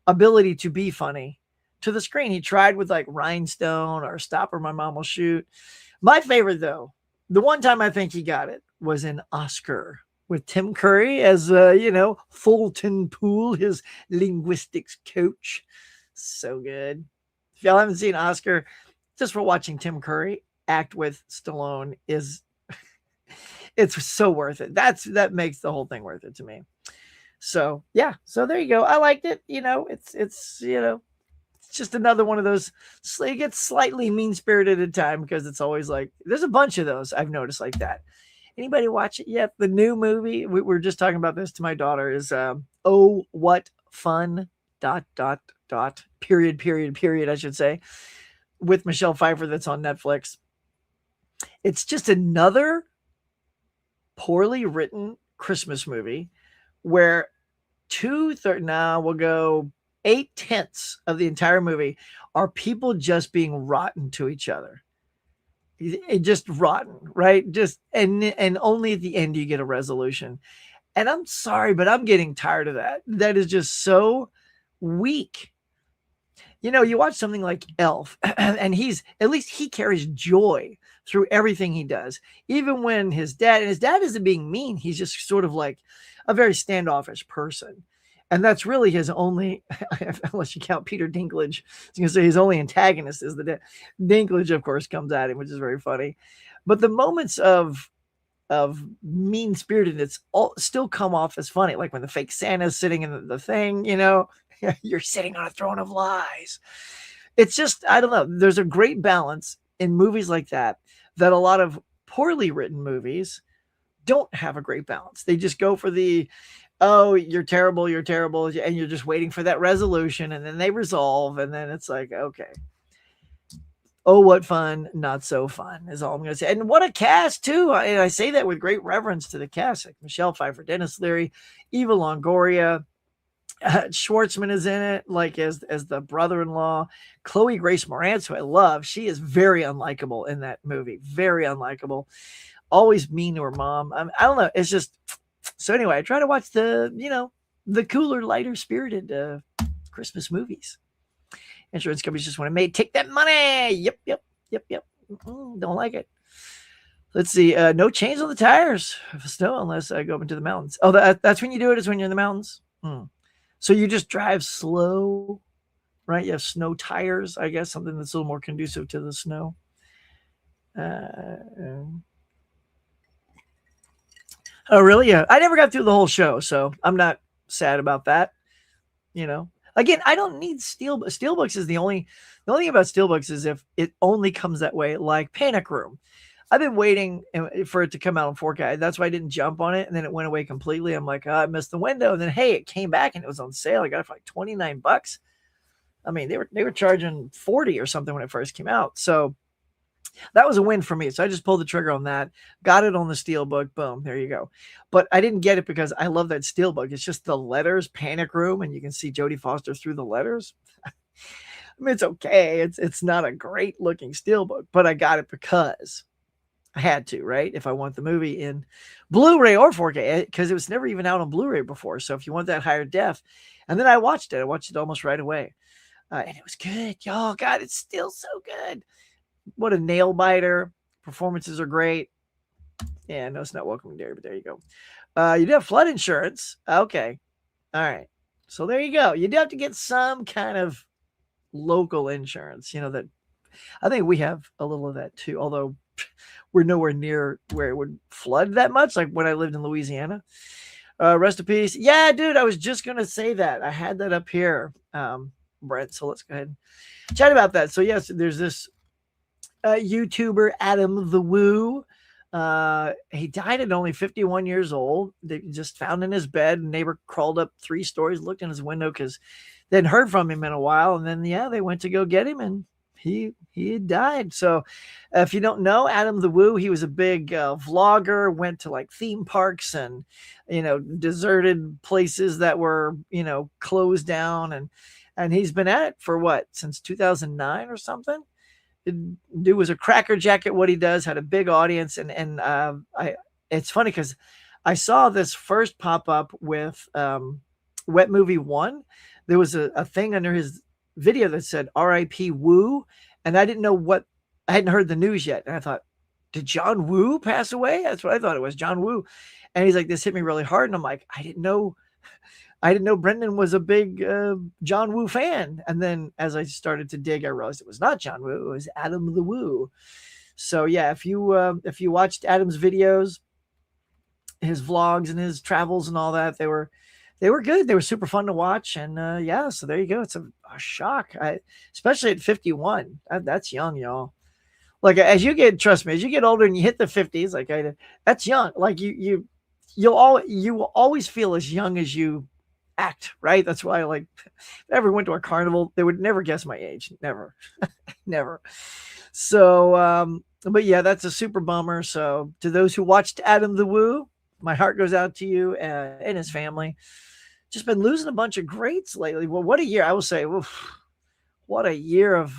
ability to be funny to the screen. He tried with like Rhinestone or Stop or My Mom Will Shoot. My favorite, though, the one time I think he got it was in Oscar with Tim Curry as, Fulton Poole, his linguistics coach. So good. If y'all haven't seen Oscar, just for watching Tim Curry act with Stallone it's so worth it. That makes the whole thing worth it to me. So yeah, so there you go. I liked it. It's just another one of those. It gets slightly mean spirited at a time because it's always like there's a bunch of those I've noticed like that. Anybody watch it yet? The new movie we were just talking about this to my daughter is Oh What Fun ... period I should say, with Michelle Pfeiffer, that's on Netflix. It's just another poorly written Christmas movie where 8/10 of the entire movie are people just being rotten to each other. Just rotten, right? And only at the end you get a resolution. And I'm sorry, but I'm getting tired of that. That is just so weak. You watch something like Elf, and at least he carries joy through everything he does. Even when his dad isn't being mean, he's just sort of like a very standoffish person. And that's really his only, unless you count Peter Dinklage, I was going to say his only antagonist is the dad. Dinklage, of course, comes at him, which is very funny. But the moments of mean spiritedness all still come off as funny, like when the fake Santa's sitting in the thing, you're sitting on a throne of lies. It's just, I don't know. There's a great balance in movies like that a lot of poorly written movies don't have a great balance. They just go for the, oh, you're terrible, and you're just waiting for that resolution, and then they resolve, and then it's like, okay. Oh, what fun, not so fun is all I'm going to say. And what a cast, too. I say that with great reverence to the cast, like Michelle Pfeiffer, Dennis Leary, Eva Longoria. Schwartzman is in it, like as the brother-in-law. Chloe Grace Moretz, who I love, she is very unlikable in that movie. Very unlikable. Always mean to her mom. I don't know. It's just so. Anyway, I try to watch the cooler, lighter spirited Christmas movies. Insurance companies just want to take that money. Yep. Don't like it. Let's see. No chains on the tires of snow unless I go up into the mountains. Oh, that's when you do it. Is when you're in the mountains. So you just drive slow, right? You have snow tires, I guess, something that's a little more conducive to the snow. Uh, oh, really? Yeah. I never got through the whole show, so I'm not sad about that. You know, again, I don't need steelbooks. Is the only thing about steelbooks is if it only comes that way, like Panic Room. I've been waiting for it to come out in 4K. That's why I didn't jump on it, and then it went away completely. I'm like, oh, I missed the window. And then hey, it came back and it was on sale. I got it for like $29. I mean, they were charging 40 or something when it first came out. So that was a win for me. So I just pulled the trigger on that, got it on the steelbook. Boom, there you go. But I didn't get it because I love that steelbook. It's just the letters, Panic Room, and you can see Jodie Foster through the letters. I mean, it's okay. It's not a great looking steelbook, but I got it because I had to, right? If I want the movie in Blu-ray or 4K, because it was never even out on Blu-ray before. So if you want that higher def, and then I watched it almost right away, and it was good, y'all. God, it's still so good. What a nail biter! Performances are great. Yeah, no, it's not welcoming dairy, but there you go. You do have flood insurance. Okay, all right. So there you go. You do have to get some kind of local insurance. You know that. I think we have a little of that too, although we're nowhere near where it would flood that much, like when I lived in Louisiana. Rest in peace. Yeah, dude, I was just going to say that. I had that up here, Brent. So let's go ahead and chat about that. So, yes, there's this YouTuber, Adam the Woo. He died at only 51 years old. They just found in his bed. A neighbor crawled up 3 stories, looked in his window because they hadn't heard from him in a while. And then, yeah, they went to go get him, and he had died. So if you don't know Adam the Woo, he was a big vlogger, went to like theme parks and, deserted places that were, closed down. And he's been at it for what, since 2009 or something? Dude was a cracker jacket. What he does had a big audience. It's funny because I saw this first pop up with Wet Movie 1. There was a thing under his video that said R.I.P. Woo, and I didn't know what. I hadn't heard the news yet, and I thought, did John Woo pass away? That's what I thought it was, John Woo. And he's like, this hit me really hard, and I'm like, I didn't know Brendan was a big John Woo fan. And then as I started to dig, I realized it was not John Woo, it was Adam the Woo. So yeah, if you watched Adam's videos, his vlogs and his travels and all that, they were good. They were super fun to watch. And yeah, so there you go. It's a shock, especially at 51. That's young, y'all. Like as you get older and you hit the 50s, like I did, that's young. Like you will always feel as young as you act, right? That's why, like, if I ever went to a carnival, they would never guess my age. Never. Never. So but yeah, that's a super bummer. So to those who watched Adam the Woo, my heart goes out to you and his family. Just been losing a bunch of greats lately. Well, what a year. I will say, oof, what a year of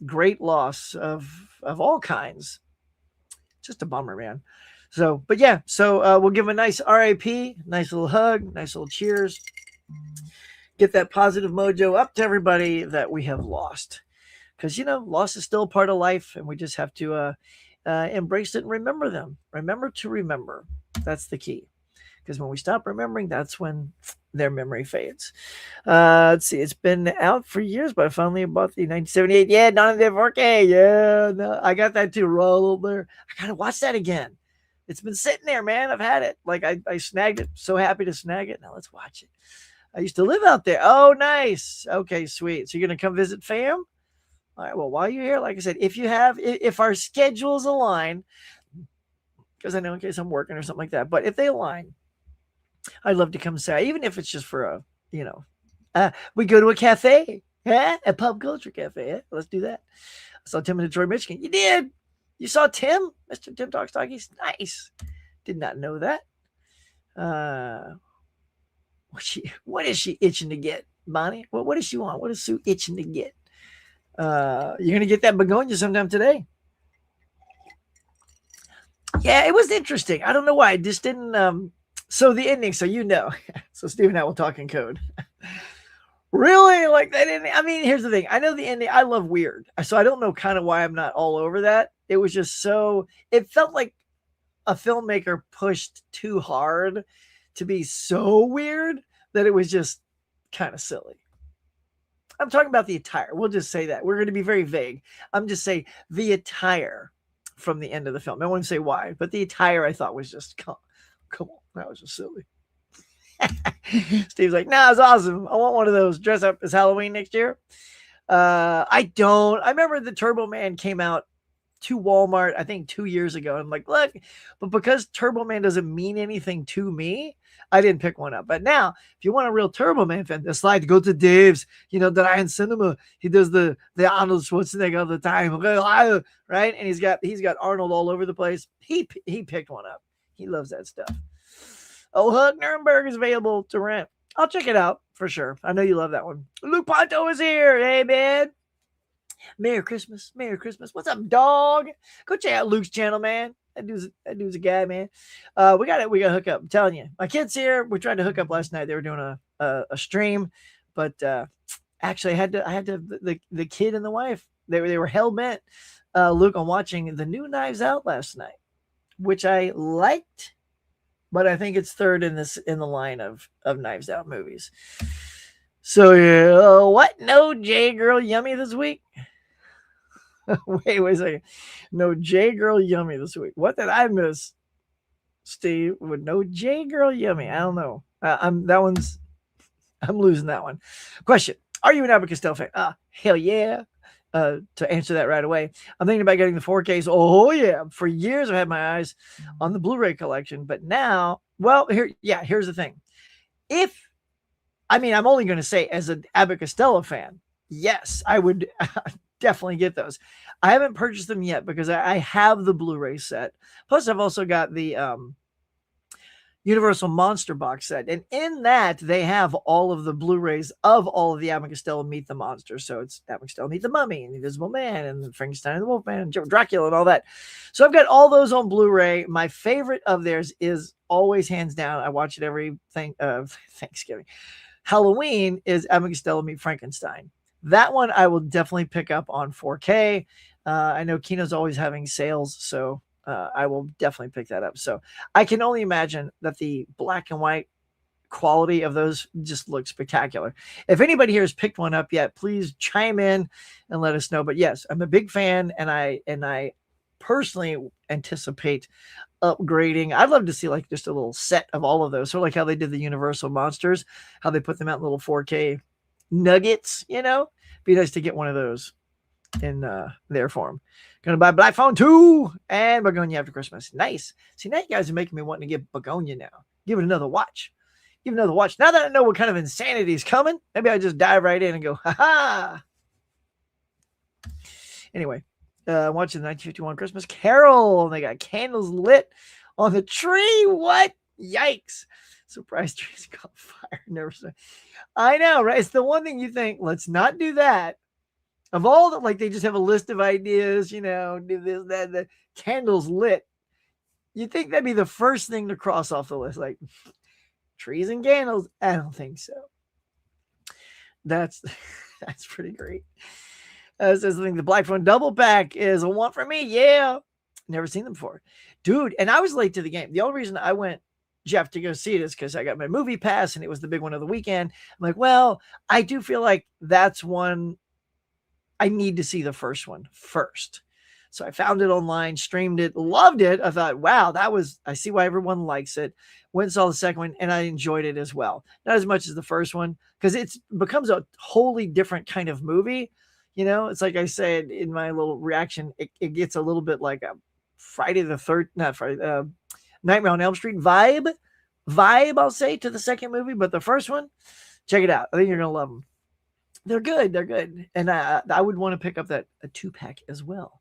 great loss of all kinds. Just a bummer, man. So, but yeah, so we'll give him a nice RIP, nice little hug, nice little cheers. Get that positive mojo up to everybody that we have lost. Because, loss is still a part of life, and we just have to embrace it and remember them. Remember to remember. That's the key. Because when we stop remembering, that's when their memory fades. Let's see. It's been out for years, but I finally bought the 1978. Yeah, not in the 4K. Yeah, no, I got that too. Roll there. I got to watch that again. It's been sitting there, man. I've had it. Like I snagged it. So happy to snag it. Now let's watch it. I used to live out there. Oh, nice. Okay, sweet. So you're going to come visit fam? All right. Well, while you're here, like I said, if our schedules align, because I know in case I'm working or something like that, but if they align, I'd love to come say, even if it's just for we go to a cafe, a pub culture cafe. Let's do that. I saw Tim in Detroit, Michigan. You did? You saw Tim? Mr. Tim Talks Talkies? Nice. Did not know that. What is she itching to get, Bonnie? What does she want? What is Sue itching to get? You're going to get that begonia sometime today. Yeah, it was interesting. I don't know why. I just didn't. So the ending, so so Steve and I will talk in code. Really? Like that ending? I mean, here's the thing. I know the ending. I love weird. So I don't know kind of why I'm not all over that. It was just it felt like a filmmaker pushed too hard to be so weird that it was just kind of silly. I'm talking about the attire. We'll just say that. We're going to be very vague. I'm just saying the attire from the end of the film. I won't say why, but the attire I thought was just, come on, that was just silly. Steve's like, nah, it's awesome. I want one of those. Dress up as Halloween next year. I don't. I remember the Turbo Man came out to Walmart, I think 2 years ago. I'm like, look, but because Turbo Man doesn't mean anything to me, I didn't pick one up. But now, if you want a real Turbo Man fan, the slide, go to Dave's, the Lion Cinema. He does the Arnold Schwarzenegger all the time, right? And he's got Arnold all over the place. He picked one up. He loves that stuff. Oh, Hook Nuremberg is available to rent. I'll check it out for sure. I know you love that one. Luke Ponto is here. Hey, man. Merry Christmas. Merry Christmas. What's up, dog? Go check out Luke's channel, man. That dude's a guy, man. We got to hook up. I'm telling you. My kid's here. We tried to hook up last night. They were doing a stream, but actually I had to the kid and the wife, they were hell bent, Luke, on watching the new Knives Out last night, which I liked, but I think it's third in the line of Knives Out movies. So yeah, what? No J Girl Yummy this week? wait a second. No J Girl Yummy this week. What did I miss, Steve? With no J Girl Yummy? I don't know. I'm losing that one. Question: Are you an Abbott Costello fan? Hell yeah. To answer that right away, I'm thinking about getting the 4Ks. Oh yeah, for years I've had my eyes on the Blu-ray collection, but now, well, here's the thing. I'm only going to say, as an Abbott Costello fan, yes, I would definitely get those. I haven't purchased them yet because I have the Blu-ray set. Plus, I've also got the Universal Monster box set, and in that they have all of the Blu-rays of all of the Abbott Costello Meet the Monsters. So it's Abbott Costello Meet the Mummy and the Invisible Man and Frankenstein and the Wolfman and Dracula and all that. So I've got all those on Blu-ray. My favorite of theirs is always, hands down, I watch it every Thanksgiving, Halloween, is Abbott Costello Meet Frankenstein. That one I will definitely pick up on 4K. I know Kino's always having sales, so I will definitely pick that up. So I can only imagine that the black and white quality of those just looks spectacular. If anybody here has picked one up yet, please chime in and let us know. But yes, I'm a big fan, and I personally anticipate upgrading. I'd love to see like just a little set of all of those. So like how they did the Universal Monsters, how they put them out in little 4K nuggets, be nice to get one of those in their form. Gonna buy Black Phone 2 and Begonia after Christmas. Nice. See, now you guys are making me want to get Begonia now. Give it another watch. Now that I know what kind of insanity is coming, maybe I just dive right in and go, ha. Anyway, watching the 1951 Christmas Carol, and they got candles lit on the tree. What? Yikes. Surprise trees caught fire. Never say. I know, right? It's the one thing you think, let's not do that. Of all that, like they just have a list of ideas, do this, that, the candles lit. You'd think that'd be the first thing to cross off the list, like trees and candles. I don't think so. That's pretty great. Says I think the Black Phone double pack is a one for me. Yeah, never seen them before, dude. And I was late to the game. The only reason I went, Jeff, to go see it is because I got my movie pass and it was the big one of the weekend. I'm like, well, I do feel like that's one I need to see the first one first. So I found it online, streamed it, loved it. I thought, wow, I see why everyone likes it. Went and saw the second one, and I enjoyed it as well. Not as much as the first one, because it becomes a wholly different kind of movie. It's like I said in my little reaction, it gets a little bit like a Nightmare on Elm Street vibe, I'll say, to the second movie. But the first one, check it out. I think you're going to love them. They're good. And I would want to pick up a 2-pack as well.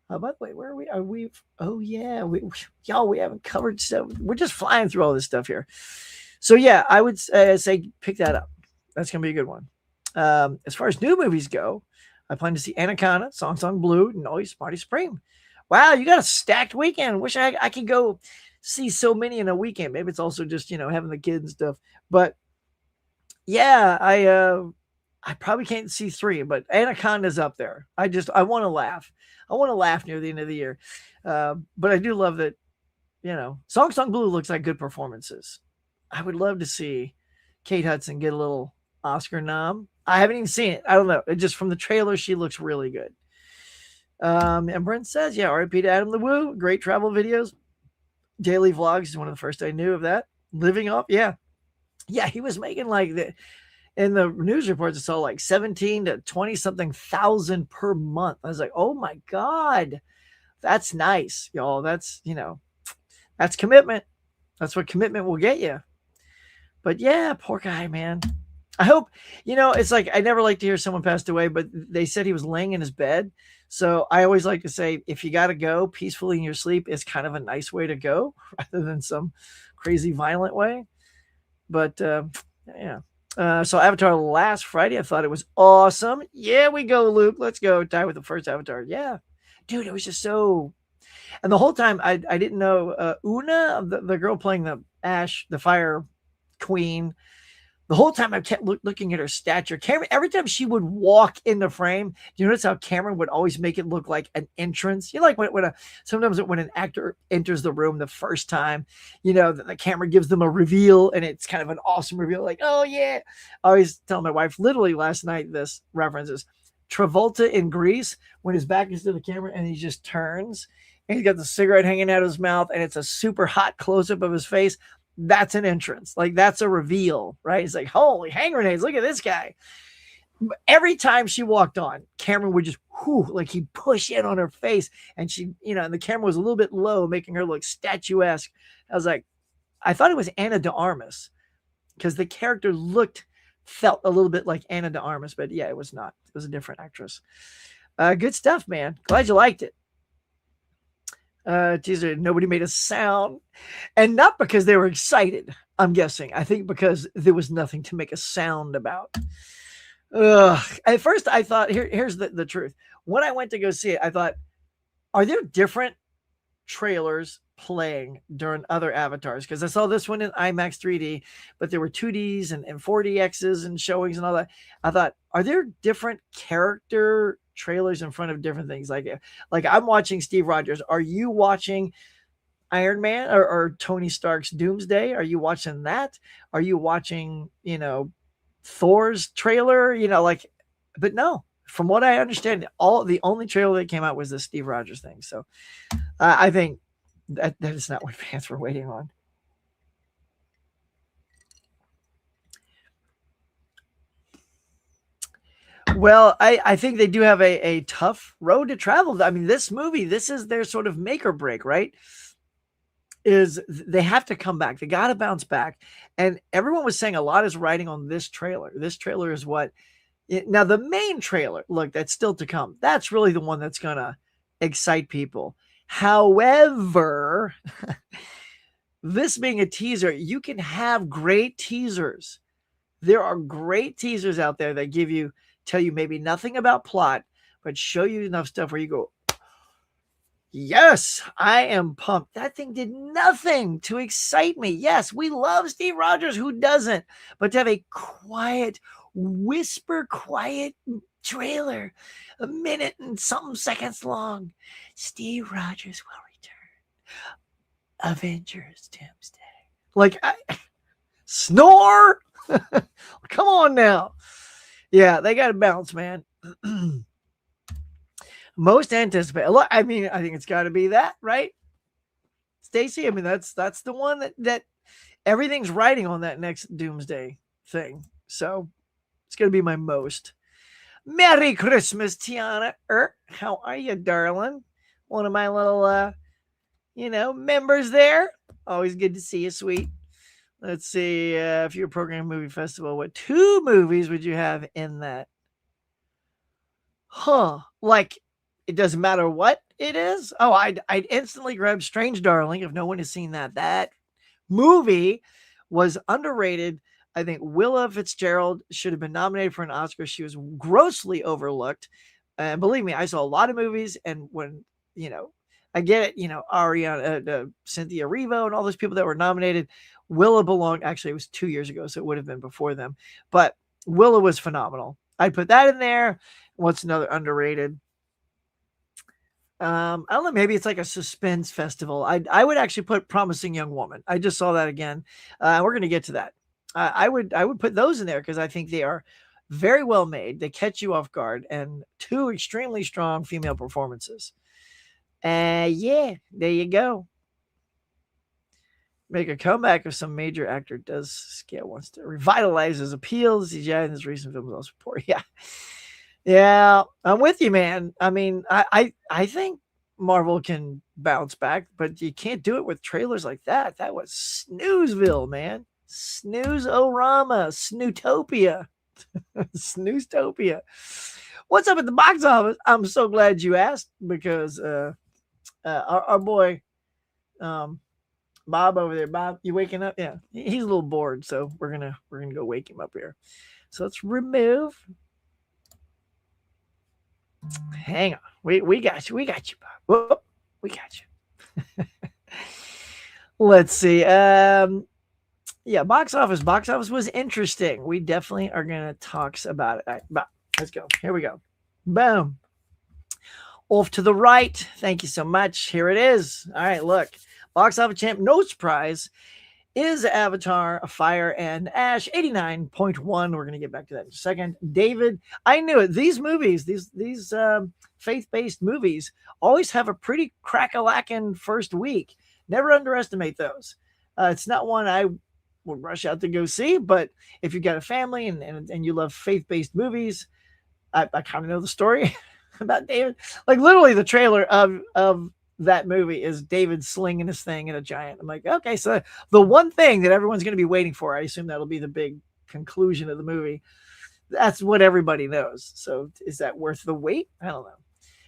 By the way, where are we? Oh yeah, we haven't covered stuff. We're just flying through all this stuff here. So yeah, I would say pick that up. That's going to be a good one. As far as new movies go, I plan to see Anaconda, Song Song Blue, and Noise Party Supreme. Wow, you got a stacked weekend. Wish I could go see so many in a weekend. Maybe it's also just, having the kids and stuff. But yeah, I probably can't see 3, but Anaconda's up there. I want to laugh. I want to laugh near the end of the year. But I do love that, Song Song Blue looks like good performances. I would love to see Kate Hudson get a little Oscar nom. I haven't even seen it. I don't know. It just from the trailer, she looks really good. And Brent says, yeah, RIP to Adam the Woo. Great travel videos. Daily vlogs is one of the first I knew of that. Living off, yeah. Yeah, he was making like in the news reports, I saw like 17 to 20 something thousand per month. I was like, oh my God, that's nice, y'all. That's, that's commitment. That's what commitment will get you. But yeah, poor guy, man. I hope, it's like I never like to hear someone passed away, but they said he was laying in his bed. So I always like to say, if you got to go peacefully in your sleep, it's kind of a nice way to go rather than some crazy violent way. But yeah. So Avatar last Friday, I thought it was awesome. Yeah, we go, Luke. Let's go die with the first Avatar. Yeah. Dude, it was just so. And the whole time, I didn't know Una, the girl playing the Ash, the fire queen. The whole time I kept looking at her stature. Cameron, every time she would walk in the frame, you notice how Cameron would always make it look like an entrance. Like sometimes when an actor enters the room the first time, the camera gives them a reveal and it's kind of an awesome reveal. Like, oh yeah. I always tell my wife, literally last night, this references Travolta in Grease when his back is to the camera and he just turns and he's got the cigarette hanging out of his mouth and it's a super hot close up of his face. That's an entrance. Like, that's a reveal, right? It's like, holy hand grenades, look at this guy. Every time she walked on, Cameron would just like he'd push in on her face, and she, and the camera was a little bit low, making her look statuesque. I was like, I thought it was Anna de Armas because the character felt a little bit like Anna de Armas, but yeah, it was not. It was a different actress. Good stuff, man. Glad you liked it. Teaser, nobody made a sound, and not because they were excited. I'm guessing. I think because there was nothing to make a sound about. At first, I thought here's the truth. When I went to go see it, I thought, are there different trailers playing during other avatars? Because I saw this one in IMAX 3D, but there were 2Ds and 4DXs and showings and all that. I thought, are there different character trailers in front of different things? Like I'm watching Steve Rogers. Are you watching Iron Man or Tony Stark's Doomsday? Are you watching that? Are you watching, Thor's trailer? But no, from what I understand, the only trailer that came out was the Steve Rogers thing. So I think that is not what fans were waiting on. Well, I think they do have a tough road to travel. I mean, this movie, this is their sort of make or break, right? Is they have to come back. They got to bounce back. And everyone was saying a lot is riding on this trailer. This trailer is now the main trailer, look, that's still to come. That's really the one that's going to excite people. However, this being a teaser, you can have great teasers. There are great teasers out there that tell you maybe nothing about plot, but show you enough stuff where you go, yes, I am pumped. That thing did nothing to excite me. Yes, we love Steve Rogers. Who doesn't? But to have a quiet, quiet trailer, a minute and something seconds long, Steve Rogers will return. Avengers Doomsday. Like, snore? Come on now. Yeah, they got to bounce, man. Most anticipated. I mean, I think it's got to be that, right, Stacy? I mean, that's the one that everything's riding on that next Doomsday thing. So it's going to be my most. Merry Christmas, Tiana. How are you, darling? One of my little, members there. Always good to see you, sweet. Let's see, if you're a program movie festival, what 2 movies would you have in that? Like, it doesn't matter what it is. Oh, I'd instantly grab Strange Darling if no one has seen that. That movie was underrated. I think Willa Fitzgerald should have been nominated for an Oscar. She was grossly overlooked. And believe me, I saw a lot of movies, and when, I get it, Ariana, Cynthia Erivo and all those people that were nominated. Willa belonged, actually, it was 2 years ago, so it would have been before them. But Willa was phenomenal. I'd put that in there. What's another underrated? I don't know, maybe it's like a suspense festival. I would actually put Promising Young Woman. I just saw that again. We're going to get to that. I would put those in there because I think they are very well made. They catch you off guard, and two extremely strong female performances. Yeah, there you go. Make a comeback if some major actor does scale wants to revitalize his appeal. CGI in his recent films also poor. Yeah, yeah, I'm with you, man. I mean, I think Marvel can bounce back, but you can't do it with trailers like that. That was Snoozeville, man. Snooze-o-rama, Snootopia, Snooztopia. What's up at the box office? I'm so glad you asked because our boy um, Bob over there. Bob, you waking up? Yeah, he's a little bored, so we're gonna go wake him up here. So let's remove. Hang on, we got you, Bob. Whoop, we got you. Let's see. Yeah, box office. Box office was interesting. We definitely are gonna talk about it. All right, Bob, let's go. Here we go. Boom. Off to the right. Thank you so much. Here it is. All right, look. Box office champ, no surprise, is Avatar, Fire and Ash, 89.1. We're going to get back to that in a second. David, I knew it. These movies, these faith-based movies, always have a pretty crack-a-lackin' first week. Never underestimate those. It's not one I would rush out to go see, but if you've got a family and you love faith-based movies, I kind of know the story about David. Like literally the trailer of that movie is David slinging his thing in a giant. I'm like, okay, so the one thing that everyone's going to be waiting for, I assume that'll be the big conclusion of the movie. That's what everybody knows. So is that worth the wait? I don't know.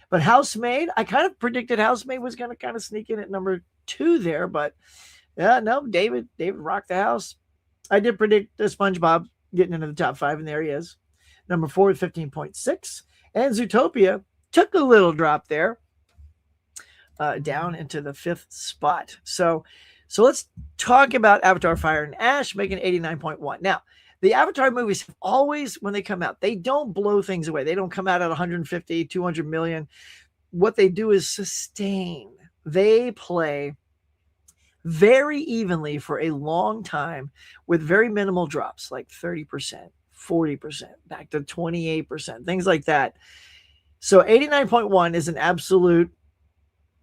But Housemaid, I kind of predicted Housemaid was going to kind of sneak in at number 2 there, but yeah, no, David rocked the house. I did predict the SpongeBob getting into the top 5, and there he is. Number 4 with 15.6. And Zootopia took a little drop there. Down into the 5th spot. So let's talk about Avatar, Fire and Ash making 89.1. Now, the Avatar movies have always, when they come out, they don't blow things away. They don't come out at 150, 200 million. What they do is sustain. They play very evenly for a long time with very minimal drops, like 30%, 40%, back to 28%, things like that. So 89.1 is an absolute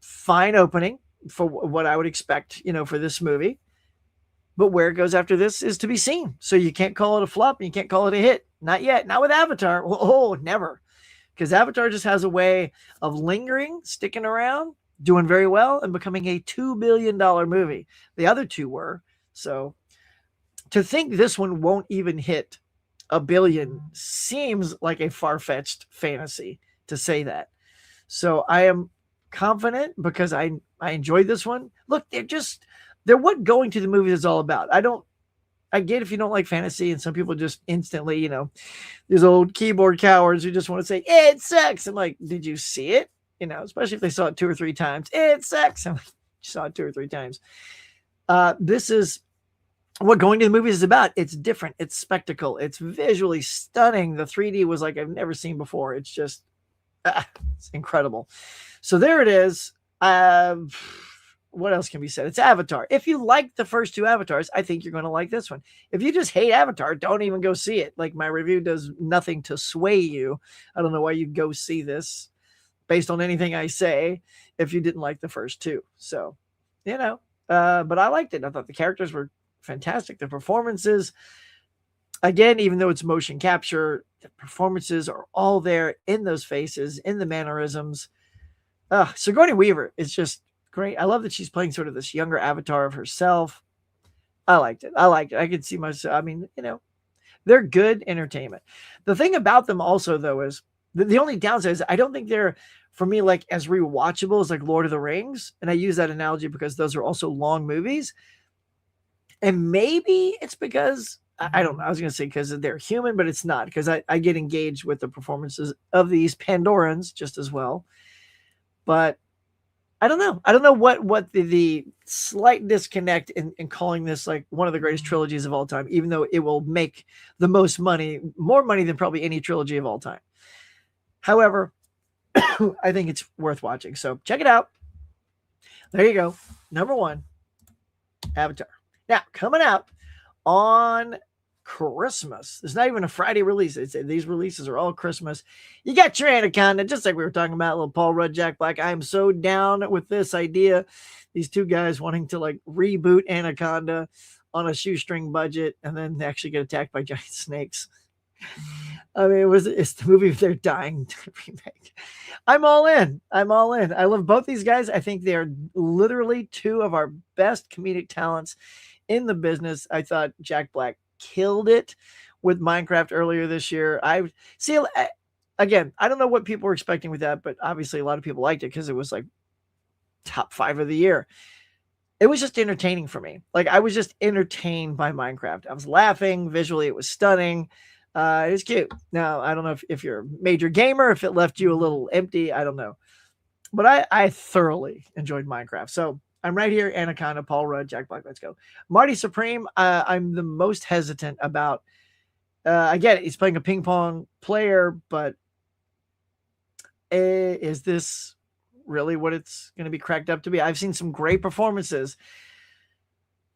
fine opening for what I would expect, for this movie. But where it goes after this is to be seen. So you can't call it a flop and you can't call it a hit. Not yet. Not with Avatar. Oh, never. Because Avatar just has a way of lingering, sticking around, doing very well, and becoming a $2 billion movie. The other two were. So to think this one won't even hit $1 billion seems like a far-fetched fantasy to say that. So I am confident because I enjoyed this one. Look, they're what going to the movies is all about. I get if you don't like fantasy, and some people just instantly, these old keyboard cowards who just want to say, it sucks. I'm like, did you see it? Especially if they saw it 2 or 3 times. It sucks. I'm like, you saw it 2 or 3 times. This is what going to the movies is about. It's different. It's spectacle. It's visually stunning. The 3D was like I've never seen before. It's just, it's incredible. So there it is. What else can be said? It's Avatar. If you like the first 2 Avatars, I think you're going to like this one. If you just hate Avatar, don't even go see it. Like my review does nothing to sway you. I don't know why you'd go see this based on anything I say if you didn't like the first 2. So, but I liked it. I thought the characters were fantastic. The performances, again, even though it's motion capture, the performances are all there in those faces, in the mannerisms. Sigourney Weaver is just great. I love that she's playing sort of this younger avatar of herself. I liked it. I could see myself. I mean, they're good entertainment. The thing about them also, though, is the only downside is I don't think they're, for me, like as rewatchable as like Lord of the Rings. And I use that analogy because those are also long movies. And maybe it's because, I don't know, I was going to say because they're human, but it's not, because I get engaged with the performances of these Pandorans just as well. But I don't know. I don't know what the slight disconnect in calling this like one of the greatest trilogies of all time, even though it will make the most money, more money than probably any trilogy of all time. However, I think it's worth watching. So check it out. There you go. Number 1, Avatar. Now, coming out on Christmas. It's not even a Friday release. These releases are all Christmas. You got your Anaconda, just like we were talking about, little Paul Rudd, Jack Black. I am so down with this idea. These two guys wanting to like reboot Anaconda on a shoestring budget and then they actually get attacked by giant snakes. I mean, it's the movie they're dying to remake. I'm all in. I'm all in. I love both these guys. I think they're literally two of our best comedic talents in the business. I thought Jack Black killed it with Minecraft earlier this year. I see, again, I don't know what people were expecting with that, but obviously a lot of people liked it because it was like top 5 of the year. It was just entertaining for me. Like I was just entertained by Minecraft. I was laughing. Visually, it was stunning. It was cute. Now, I don't know if you're a major gamer, if it left you a little empty. I don't know. But I thoroughly enjoyed Minecraft. So I'm right here. Anaconda, Paul Rudd, Jack Black. Let's go. Marty Supreme. I'm the most hesitant about. I get it. He's playing a ping pong player, but is this really what it's going to be cracked up to be? I've seen some great performances.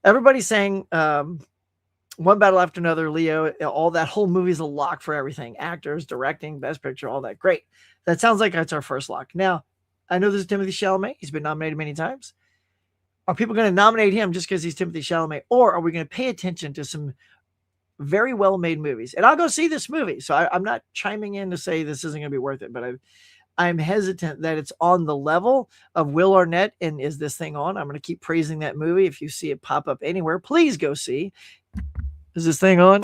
Everybody's saying One Battle After Another, Leo, all that whole movie's a lock for everything. Actors, directing, best picture, all that. Great. That sounds like that's our first lock. Now, I know this is Timothée Chalamet. He's been nominated many times. Are people going to nominate him just because he's Timothée Chalamet? Or are we going to pay attention to some very well-made movies? And I'll go see this movie. So I'm not chiming in to say this isn't going to be worth it, but I'm hesitant that it's on the level of Will Arnett and Is This Thing On? I'm going to keep praising that movie. If you see it pop up anywhere, please go see Is This Thing On?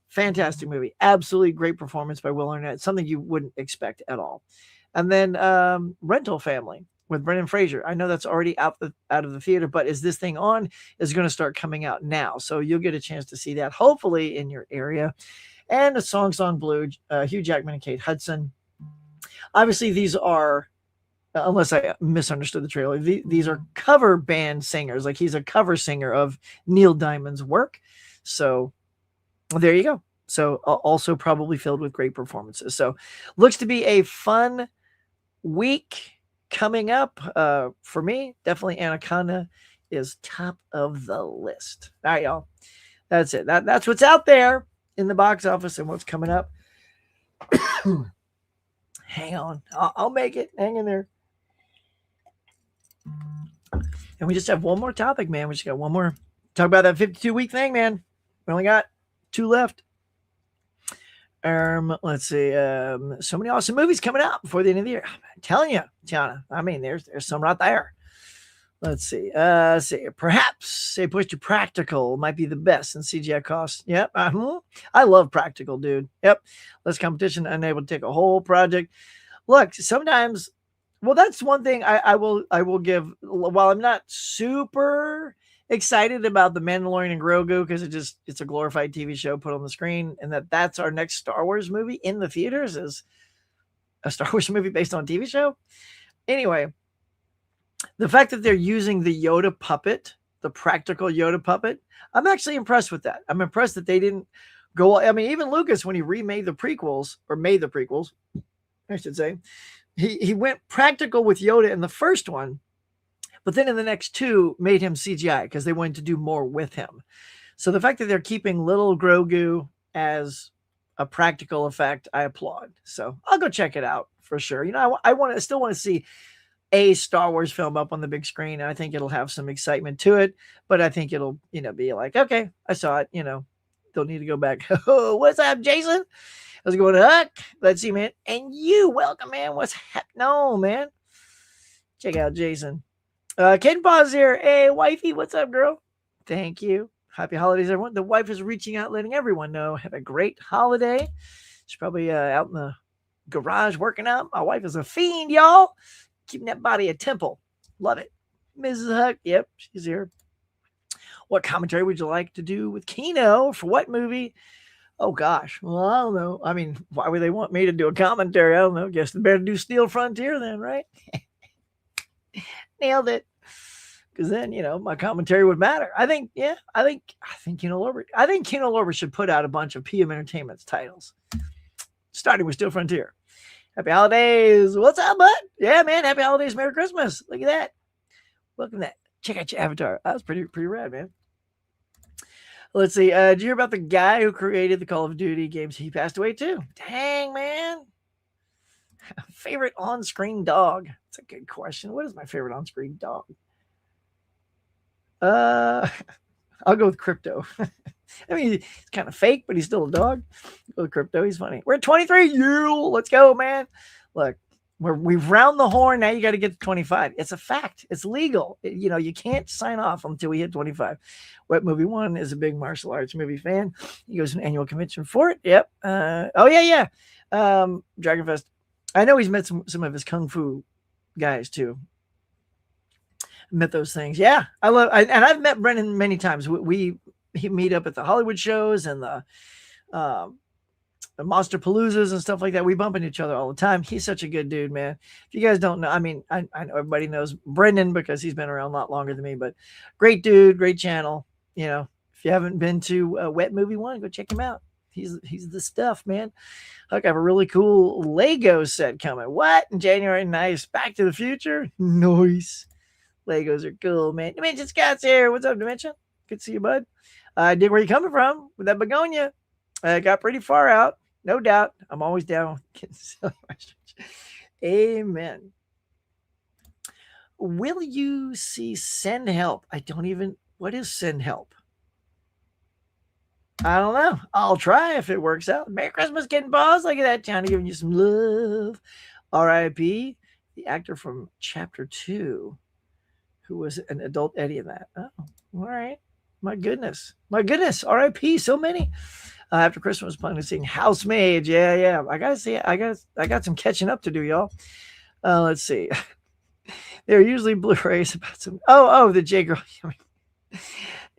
Fantastic movie. Absolutely great performance by Will Arnett. Something you wouldn't expect at all. And then Rental Family with Brendan Fraser. I know that's already out of the theater, but Is This Thing On is going to start coming out now. So you'll get a chance to see that, hopefully, in your area. And A Song Blue, Hugh Jackman and Kate Hudson. Obviously, these are, unless I misunderstood the trailer, these are cover band singers. Like he's a cover singer of Neil Diamond's work. So there you go. So also probably filled with great performances. So looks to be a fun week coming up. For me, definitely Anaconda is top of the list. All right, y'all. That's it. That's what's out there in the box office and what's coming up. Hang on. I'll make it. Hang in there. And we just have one more topic, man. We just got one more. Talk about that 52-week thing, man. We only got 2 left. Let's see. So many awesome movies coming out before the end of the year. I'm telling you, Tiana. I mean, there's some right there. Let's see. Perhaps a push to practical might be the best in CGI costs. Yep. I love practical, dude. Yep. Less competition, unable to take a whole project. Look, sometimes, well, that's one thing I will give. While I'm not super excited about The Mandalorian and Grogu because it's a glorified TV show put on the screen, and that's our next Star Wars movie in the theaters is a Star Wars movie based on a TV show. Anyway. The fact that they're using the Yoda puppet, the practical Yoda puppet, I'm actually impressed with that. I'm impressed that they didn't go. I mean, even Lucas, when he remade the prequels, or made the prequels, I should say, he went practical with Yoda in the first one, but then in the next 2 made him CGI because they wanted to do more with him. So the fact that they're keeping little Grogu as a practical effect, I applaud. So I'll go check it out for sure. You know, I still want to see a Star Wars film up on the big screen. And I think it'll have some excitement to it, but I think it'll, be like, okay, I saw it, don't need to go back. Oh, what's up, Jason? How's it going? Let's see, man. And you, welcome, man. What's happening? No, man. Check out Jason. Ken Pause here. Hey, wifey, what's up, girl? Thank you. Happy holidays, everyone. The wife is reaching out, letting everyone know. Have a great holiday. She's probably out in the garage working out. My wife is a fiend, y'all. Keeping that body a temple. Love it. Mrs. Huck. Yep, she's here. What commentary would you like to do with Kino? For what movie? Oh, gosh. Well, I don't know. I mean, why would they want me to do a commentary? I don't know. Guess they better do Steel Frontier then, right? Nailed it. Because then, my commentary would matter. I think Kino Lorber. I think Kino Lorber should put out a bunch of PM Entertainment's titles. Starting with Steel Frontier. Happy holidays. What's up, bud? Yeah, man. Happy holidays. Merry Christmas. Look at that. Welcome to that. Check out your avatar. That was pretty rad, man. Let's see. Did you hear about the guy who created the Call of Duty games? He passed away too. Dang, man. Favorite on-screen dog? That's a good question. What is my favorite on-screen dog? Uh, I'll go with Crypto. I mean, he's kind of fake, but he's still a dog. Go with Crypto. He's funny. We're at 23. Let's go, man. Look, we've round the horn. Now you got to get to 25. It's a fact. It's legal. You can't sign off until we hit 25. Wet Movie One is a big martial arts movie fan. He goes to an annual convention for it. Yep. Oh yeah. Dragon Fest. I know he's met some of his kung fu guys too. Met those things. Yeah, and I've met Brendan many times. We meet up at the Hollywood shows and the Monster Paloozas and stuff like that. We bump into each other all the time. He's such a good dude, man. If you guys don't know, I mean, I know everybody knows Brendan because he's been around a lot longer than me, but great dude, great channel. If you haven't been to Wet Movie One, go check him out. He's the stuff, man. Look, I have a really cool Lego set coming. What? In January? Nice. Back to the Future? Nice. Legos are cool, man. Dimension Scott's here. What's up, Dimension? Good to see you, bud. I dig where you're coming from with that begonia. Got pretty far out, no doubt. I'm always down with getting silly questions. Amen. Will you see Send Help? What is Send Help? I don't know. I'll try if it works out. Merry Christmas, Kitten Paws. Look at that, Johnny giving you some love. R.I.P. the actor from Chapter 2. Who was an adult Eddie in that. Oh, all right. My goodness. R.I.P. So many. After Christmas, planning to sing Housemaids. Yeah. I got some catching up to do, y'all. Let's see. They're usually Blu-rays about some. The J Girl.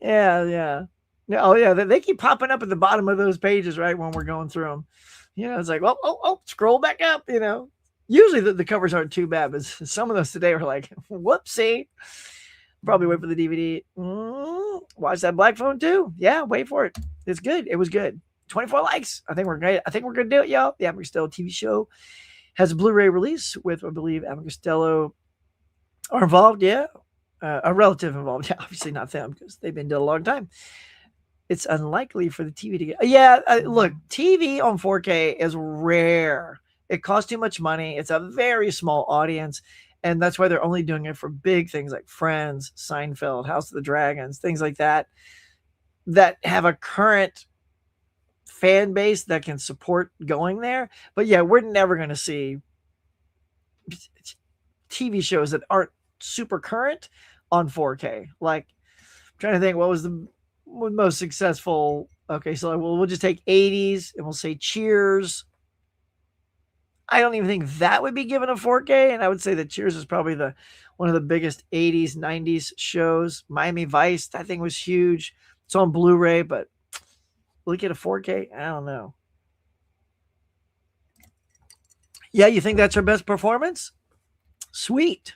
Yeah. Oh yeah. They keep popping up at the bottom of those pages, right, when we're going through them. It's like, scroll back up. Usually the covers aren't too bad, but some of those today are like, whoopsie. Probably wait for the DVD. Watch that Black Phone too. Yeah, wait for it. It's good. It was good. 24 likes. I think we're great. I think we're going to do it, y'all. The Abbott Costello TV show has a Blu-ray release with, I believe, Abbott Costello are involved. Yeah. A relative involved. Yeah, obviously not them because they've been dead a long time. It's unlikely for the TV to get. Yeah, look, TV on 4K is rare. It costs too much money. It's a very small audience. And that's why they're only doing it for big things like Friends, Seinfeld, House of the Dragons, things like that have a current fan base that can support going there. But yeah, we're never going to see TV shows that aren't super current on 4K. Like, I'm trying to think, what was the most successful? Okay, so we'll just take 80s and we'll say Cheers. I don't even think that would be given a 4K, and I would say that Cheers is probably one of the biggest 80s, 90s shows. Miami Vice, that thing was huge. It's on Blu-ray, but will it get a 4K? I don't know. Yeah, you think that's her best performance? Sweet.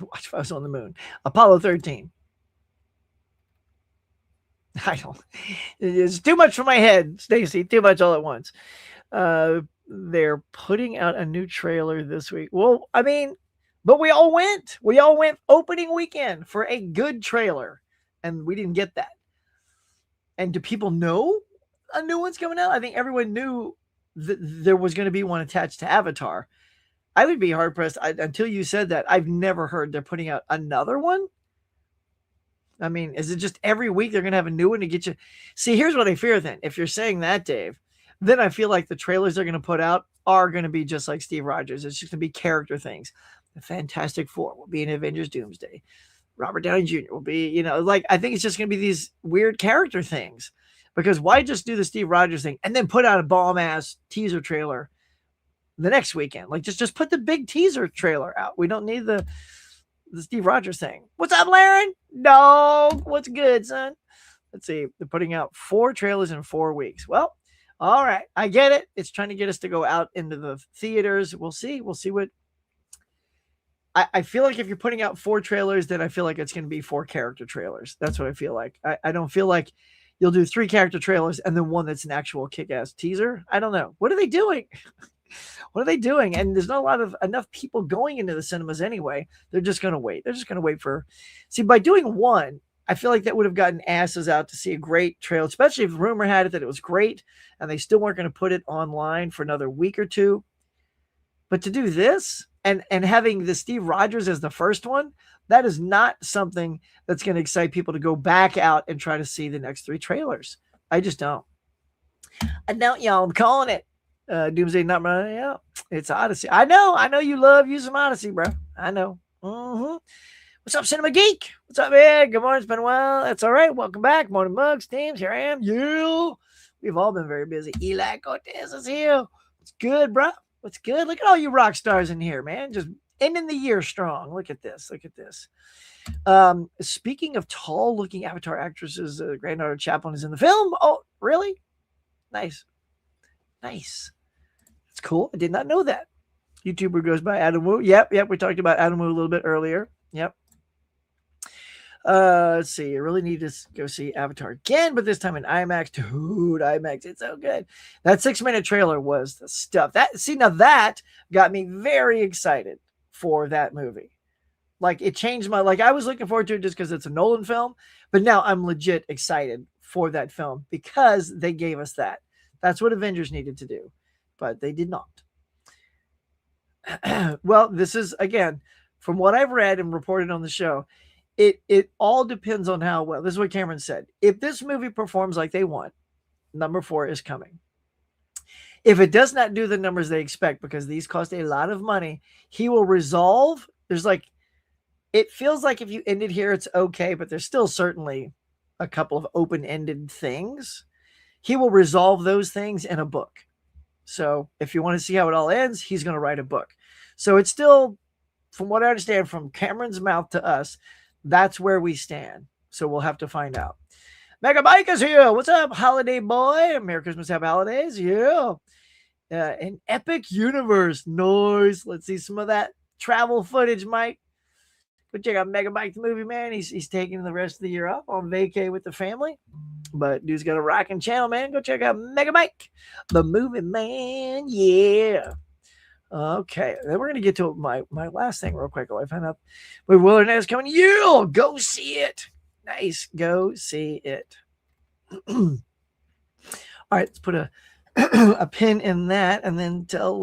Watch if I was on the moon. Apollo 13. I don't. It's too much for my head, Stacy. Too much all at once. They're putting out a new trailer this week. Well, I mean, but we all went. We all went opening weekend for a good trailer, and we didn't get that. And do people know a new one's coming out? I think everyone knew that there was going to be one attached to Avatar. I would be hard pressed until you said that. I've never heard they're putting out another one. I mean, is it just every week they're going to have a new one to get you? See, here's what I fear then. If you're saying that, Dave, then I feel like the trailers they're going to put out are going to be just like Steve Rogers. It's just going to be character things. The Fantastic Four will be in Avengers Doomsday. Robert Downey Jr. will be, I think it's just going to be these weird character things. Because why just do the Steve Rogers thing and then put out a bomb-ass teaser trailer the next weekend? Like, just put the big teaser trailer out. We don't need the Steve Rogers thing. What's up, Laren? Dog. What's good, son? Let's see. They're putting out 4 trailers in 4 weeks. Well, all right. I get it. It's trying to get us to go out into the theaters. We'll see. We'll see what. I feel like if you're putting out 4 trailers, then I feel like it's going to be 4 character trailers. That's what I feel like. I don't feel like you'll do 3 character trailers and then one that's an actual kick-ass teaser. I don't know. What are they doing? What are they doing? And there's not a lot of enough people going into the cinemas anyway. They're just going to wait. They're just going to wait for. See, by doing one, I feel like that would have gotten asses out to see a great trailer, especially if rumor had it that it was great and they still weren't going to put it online for another week or two. But to do this and having the Steve Rogers as the first one, that is not something that's going to excite people to go back out and try to see the next three trailers. I just don't. I don't, y'all. I'm calling it. Doomsday not running out. It's Odyssey. I know you love you some Odyssey, bro. I know. Mm-hmm. What's up, Cinema Geek? What's up, man? Good morning. It's been a while. That's all right. Welcome back. Morning Mugs, teams. Here I am. You. We've all been very busy. Eli Cortez is here. What's good, bro? What's good? Look at all you rock stars in here, man. Just ending the year strong. Look at this. Look at this. Speaking of tall-looking Avatar actresses, granddaughter Chaplin is in the film. Oh, really? Nice. Nice. That's cool. I did not know that. YouTuber goes by Adam Wu. Yep. We talked about Adam Wu a little bit earlier. Yep. Let's see. I really need to go see Avatar again, but this time in IMAX. Dude, IMAX, it's so good. That 6-minute trailer was the stuff. Now that got me very excited for that movie. Like, it changed I was looking forward to it just because it's a Nolan film, but now I'm legit excited for that film because they gave us that. That's what Avengers needed to do, but they did not. Well, this is, again, from what I've read and reported on the show, it all depends on how well. This is what Cameron said. If this movie performs like they want, number 4 is coming. If it does not do the numbers they expect, because these cost a lot of money, he will resolve. It feels like if you ended here, it's okay, but there's still certainly a couple of open-ended things. He will resolve those things in a book. So if you want to see how it all ends, he's going to write a book. So it's still, from what I understand, from Cameron's mouth to us, that's where we stand. So we'll have to find out. Mega Mike is here. What's up, holiday boy? Merry Christmas, happy holidays. Yeah. An epic universe. Noise. Let's see some of that travel footage, Mike. Go check out Mega Mike the movie, man. He's taking the rest of the year off on vacay with the family. But dude's got a rocking channel, man. Go check out Mega Mike the movie, man. Yeah. Okay, then we're gonna get to my last thing real quick. I found out with Wilderness coming. You go see it. Nice, go see it. All right, let's put a a pin in that, and then tell.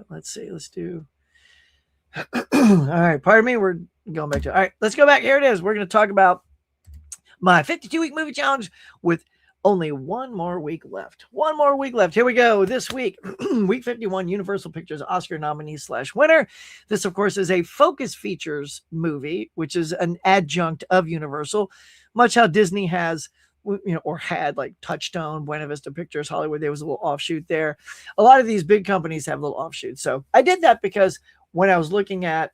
Let's see. Let's do. All right, pardon me. We're going back to. All right, let's go back. Here it is. We're gonna talk about my 52-week movie challenge with only one more week left. One more week left. Here we go. This week, week 51, Universal Pictures Oscar nominee / winner. This, of course, is a Focus Features movie, which is an adjunct of Universal, much how Disney has, or had, like Touchstone, Buena Vista Pictures, Hollywood. There was a little offshoot there. A lot of these big companies have little offshoots. So I did that because when I was looking at,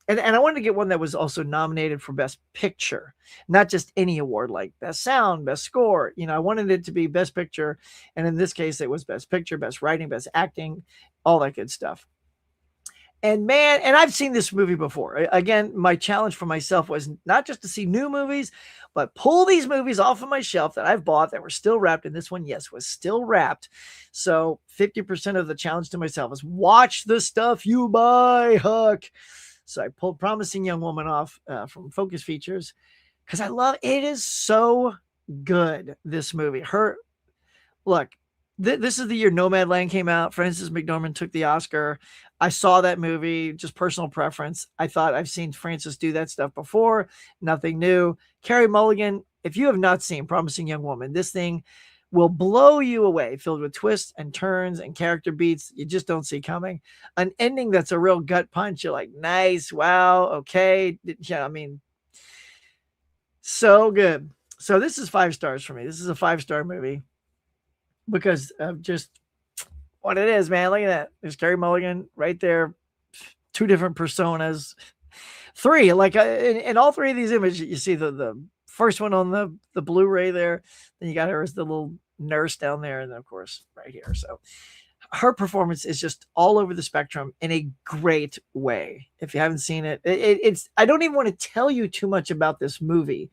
and I wanted to get one that was also nominated for Best Picture, not just any award like Best Sound, Best Score. I wanted it to be Best Picture. And in this case, it was Best Picture, Best Writing, Best Acting, all that good stuff. And man, and I've seen this movie before. Again, my challenge for myself was not just to see new movies, but pull these movies off of my shelf that I've bought that were still wrapped. And this one, yes, was still wrapped. So 50% of the challenge to myself is watch the stuff you buy, Huck. So I pulled Promising Young Woman off from Focus Features because I love it. Is so good, this movie. Look, this is the year Nomadland came out. Frances McDormand took the Oscar. I saw that movie, just personal preference. I thought I've seen Frances do that stuff before. Nothing new. Carey Mulligan, if you have not seen Promising Young Woman, this thing will blow you away, filled with twists and turns and character beats you just don't see coming. An ending that's a real gut punch. You're like, nice, wow, okay. Yeah, I mean, so good. So this is 5 stars for me. This is a 5-star movie because of just what it is, man. Look at that. There's Carey Mulligan right there. 2 different personas. 3, like in all 3 of these images, you see the first one on the Blu-ray there. Then you got her as the little nurse down there. And then, of course, right here. So her performance is just all over the spectrum in a great way. If you haven't seen it, it's, I don't even want to tell you too much about this movie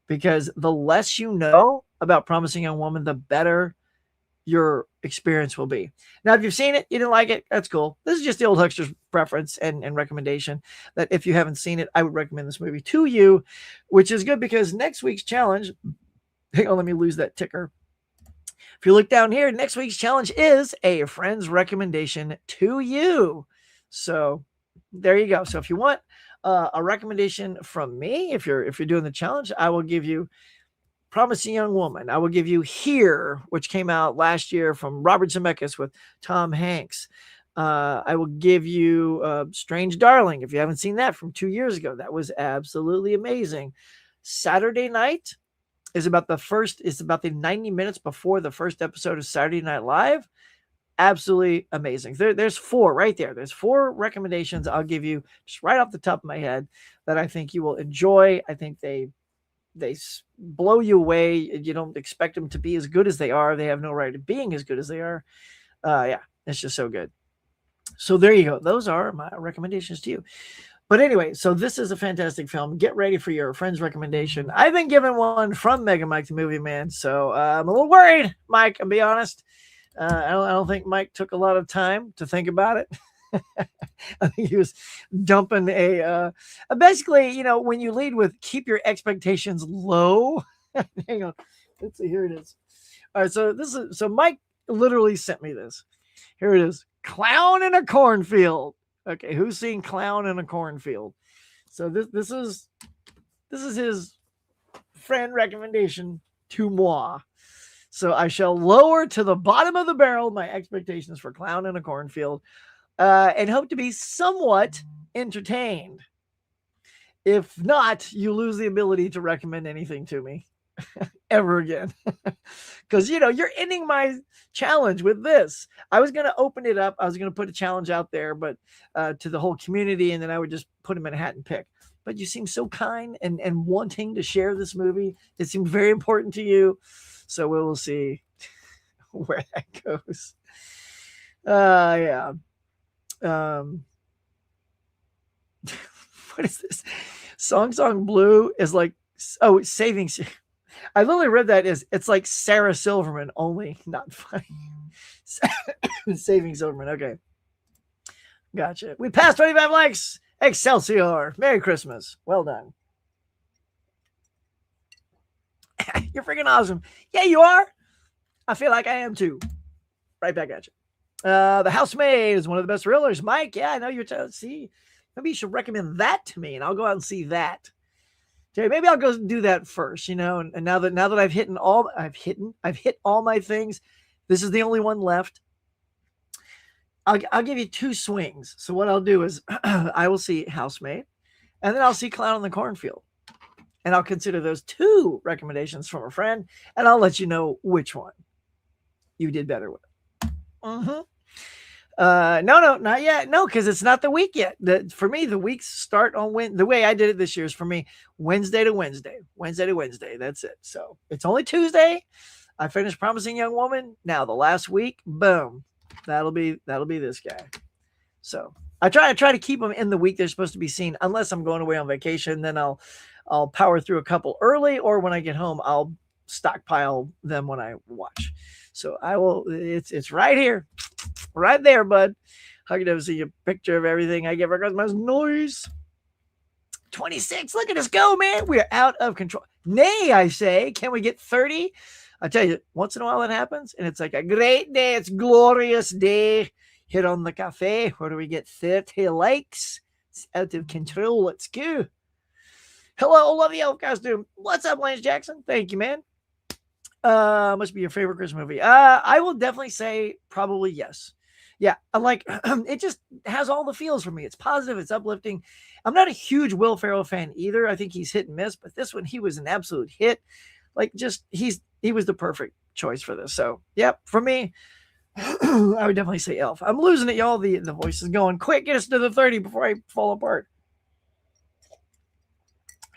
because the less you know about Promising Young Woman, the better your experience will be. Now, if you've seen it, you didn't like it, that's cool. This is just the old huckster's preference and recommendation that if you haven't seen it, I would recommend this movie to you, which is good because next week's challenge, hang on, let me lose that ticker. If you look down here, next week's challenge is a friend's recommendation to you. So there you go. So if you want a recommendation from me, if you're doing the challenge, I will give you Promising Young Woman. I will give you Here, which came out last year from Robert Zemeckis with Tom Hanks. I will give you Strange Darling, if you haven't seen that, from 2 years ago. That was absolutely amazing. Saturday Night is about the 90 minutes before the first episode of Saturday Night Live. Absolutely amazing. There's 4 right there. There's 4 recommendations I'll give you just right off the top of my head that I think you will enjoy. I think they blow you away. You don't expect them to be as good as they are. They have no right to being as good as they are. Yeah, it's just so good. So there you go. Those are my recommendations to you. But anyway, so this is a fantastic film. Get ready for your friend's recommendation. I've been given one from Mega Mike the Movie Man, so I'm a little worried, Mike, I'll be honest. I don't think Mike took a lot of time to think about it. I think he was dumping basically, when you lead with keep your expectations low. Hang on. Let's see. Here it is. All right. So Mike literally sent me this. Here it is. Clown in a cornfield. Okay. Who's seen Clown in a Cornfield? So this is his friend recommendation to moi. So I shall lower to the bottom of the barrel my expectations for Clown in a Cornfield. And hope to be somewhat entertained. If not, you lose the ability to recommend anything to me ever again. Because, you're ending my challenge with this. I was going to open it up. I was going to put a challenge out there, but to the whole community, and then I would just put them in a hat and pick. But you seem so kind and wanting to share this movie. It seemed very important to you. So we will see where that goes. Yeah. What is this? Song Blue is like, Saving. I literally read that as it's like Sarah Silverman, only not funny. Saving Silverman. Okay. Gotcha. We passed 25 likes. Excelsior. Merry Christmas. Well done. You're freaking awesome. Yeah, you are. I feel like I am too. Right back at you. The Housemaid is one of the best thrillers. Mike, yeah, I know you're see. Maybe you should recommend that to me, and I'll go out and see that. Okay, maybe I'll go do that first, and now that I've hit all my things, this is the only one left. I'll give you 2 swings. So what I'll do is I will see Housemaid, and then I'll see Clown in the Cornfield. And I'll consider those 2 recommendations from a friend, and I'll let you know which one you did better with. Mm-hmm. No, not yet. No, because it's not the week yet. For me, the weeks start on the way I did it this year is for me Wednesday to Wednesday. That's it. So it's only Tuesday. I finished Promising Young Woman. Now the last week, boom, that'll be this guy. So I try to keep them in the week they're supposed to be seen, unless I'm going away on vacation. Then I'll power through a couple early, or when I get home, I'll stockpile them when I watch. So I will. It's right here, right there, bud. I can never see a picture of everything I get for Christmas. Noise. 26. Look at us go, man. We are out of control. Nay, I say, can we get 30? I tell you, once in a while it happens, and it's like a great day. It's glorious day here on the cafe. Where do we get 30 likes? It's out of control. Let's go. Hello, love the elf costume. What's up, Lance Jackson? Thank you, man. Must be your favorite Christmas movie. I will definitely say probably yes. Yeah, I like it. Just has all the feels for me. It's positive. It's uplifting. I'm not a huge Will Ferrell fan either. I think he's hit and miss, but this one he was an absolute hit. Like, just he was the perfect choice for this. So yeah, for me, I would definitely say Elf. I'm losing it, y'all. The voice is going. Quick, get us to the 30 before I fall apart.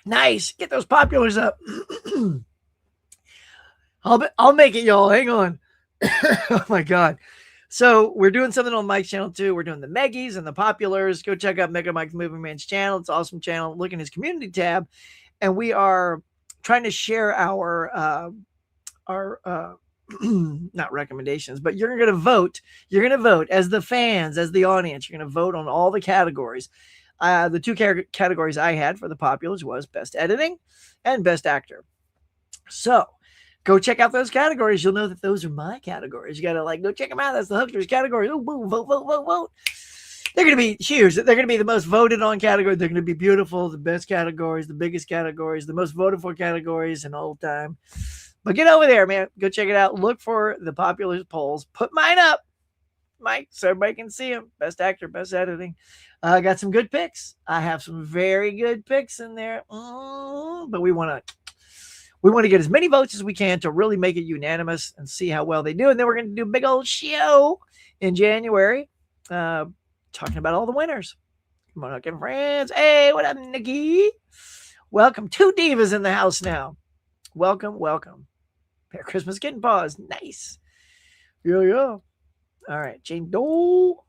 Nice. Get those populars up. I'll make it, y'all. Hang on. Oh my God. So we're doing something on Mike's channel too. We're doing the Meggies and the populars. Go check out Mega Mike's Movie Man's channel. It's an awesome channel. Look in his community tab. And we are trying to share our not recommendations, but you're going to vote. You're going to vote as the fans, as the audience. You're going to vote on all the categories. The two categories I had for the populars was best editing and best actor. So go check out those categories. You'll know that those are my categories. You got to like go check them out. That's the Hooksters category. Ooh, vote, vote, vote, vote. They're going to be huge. They're going to be the most voted on categories. They're going to be beautiful, the best categories, the biggest categories, the most voted for categories in all time. But get over there, man. Go check it out. Look for the popular polls. Put mine up, Mike, so everybody can see them. Best actor, best editing. I got some good picks. I have some very good picks in there. But we want to get as many votes as we can to really make it unanimous and see how well they do. And then we're going to do a big old show in January. Talking about all the winners. Come on, okay, friends. Hey, what up, Nikki? Welcome. 2 divas in the house now. Welcome, welcome. Merry Christmas kitten paws. Nice. Yeah. All right, Jane Doe.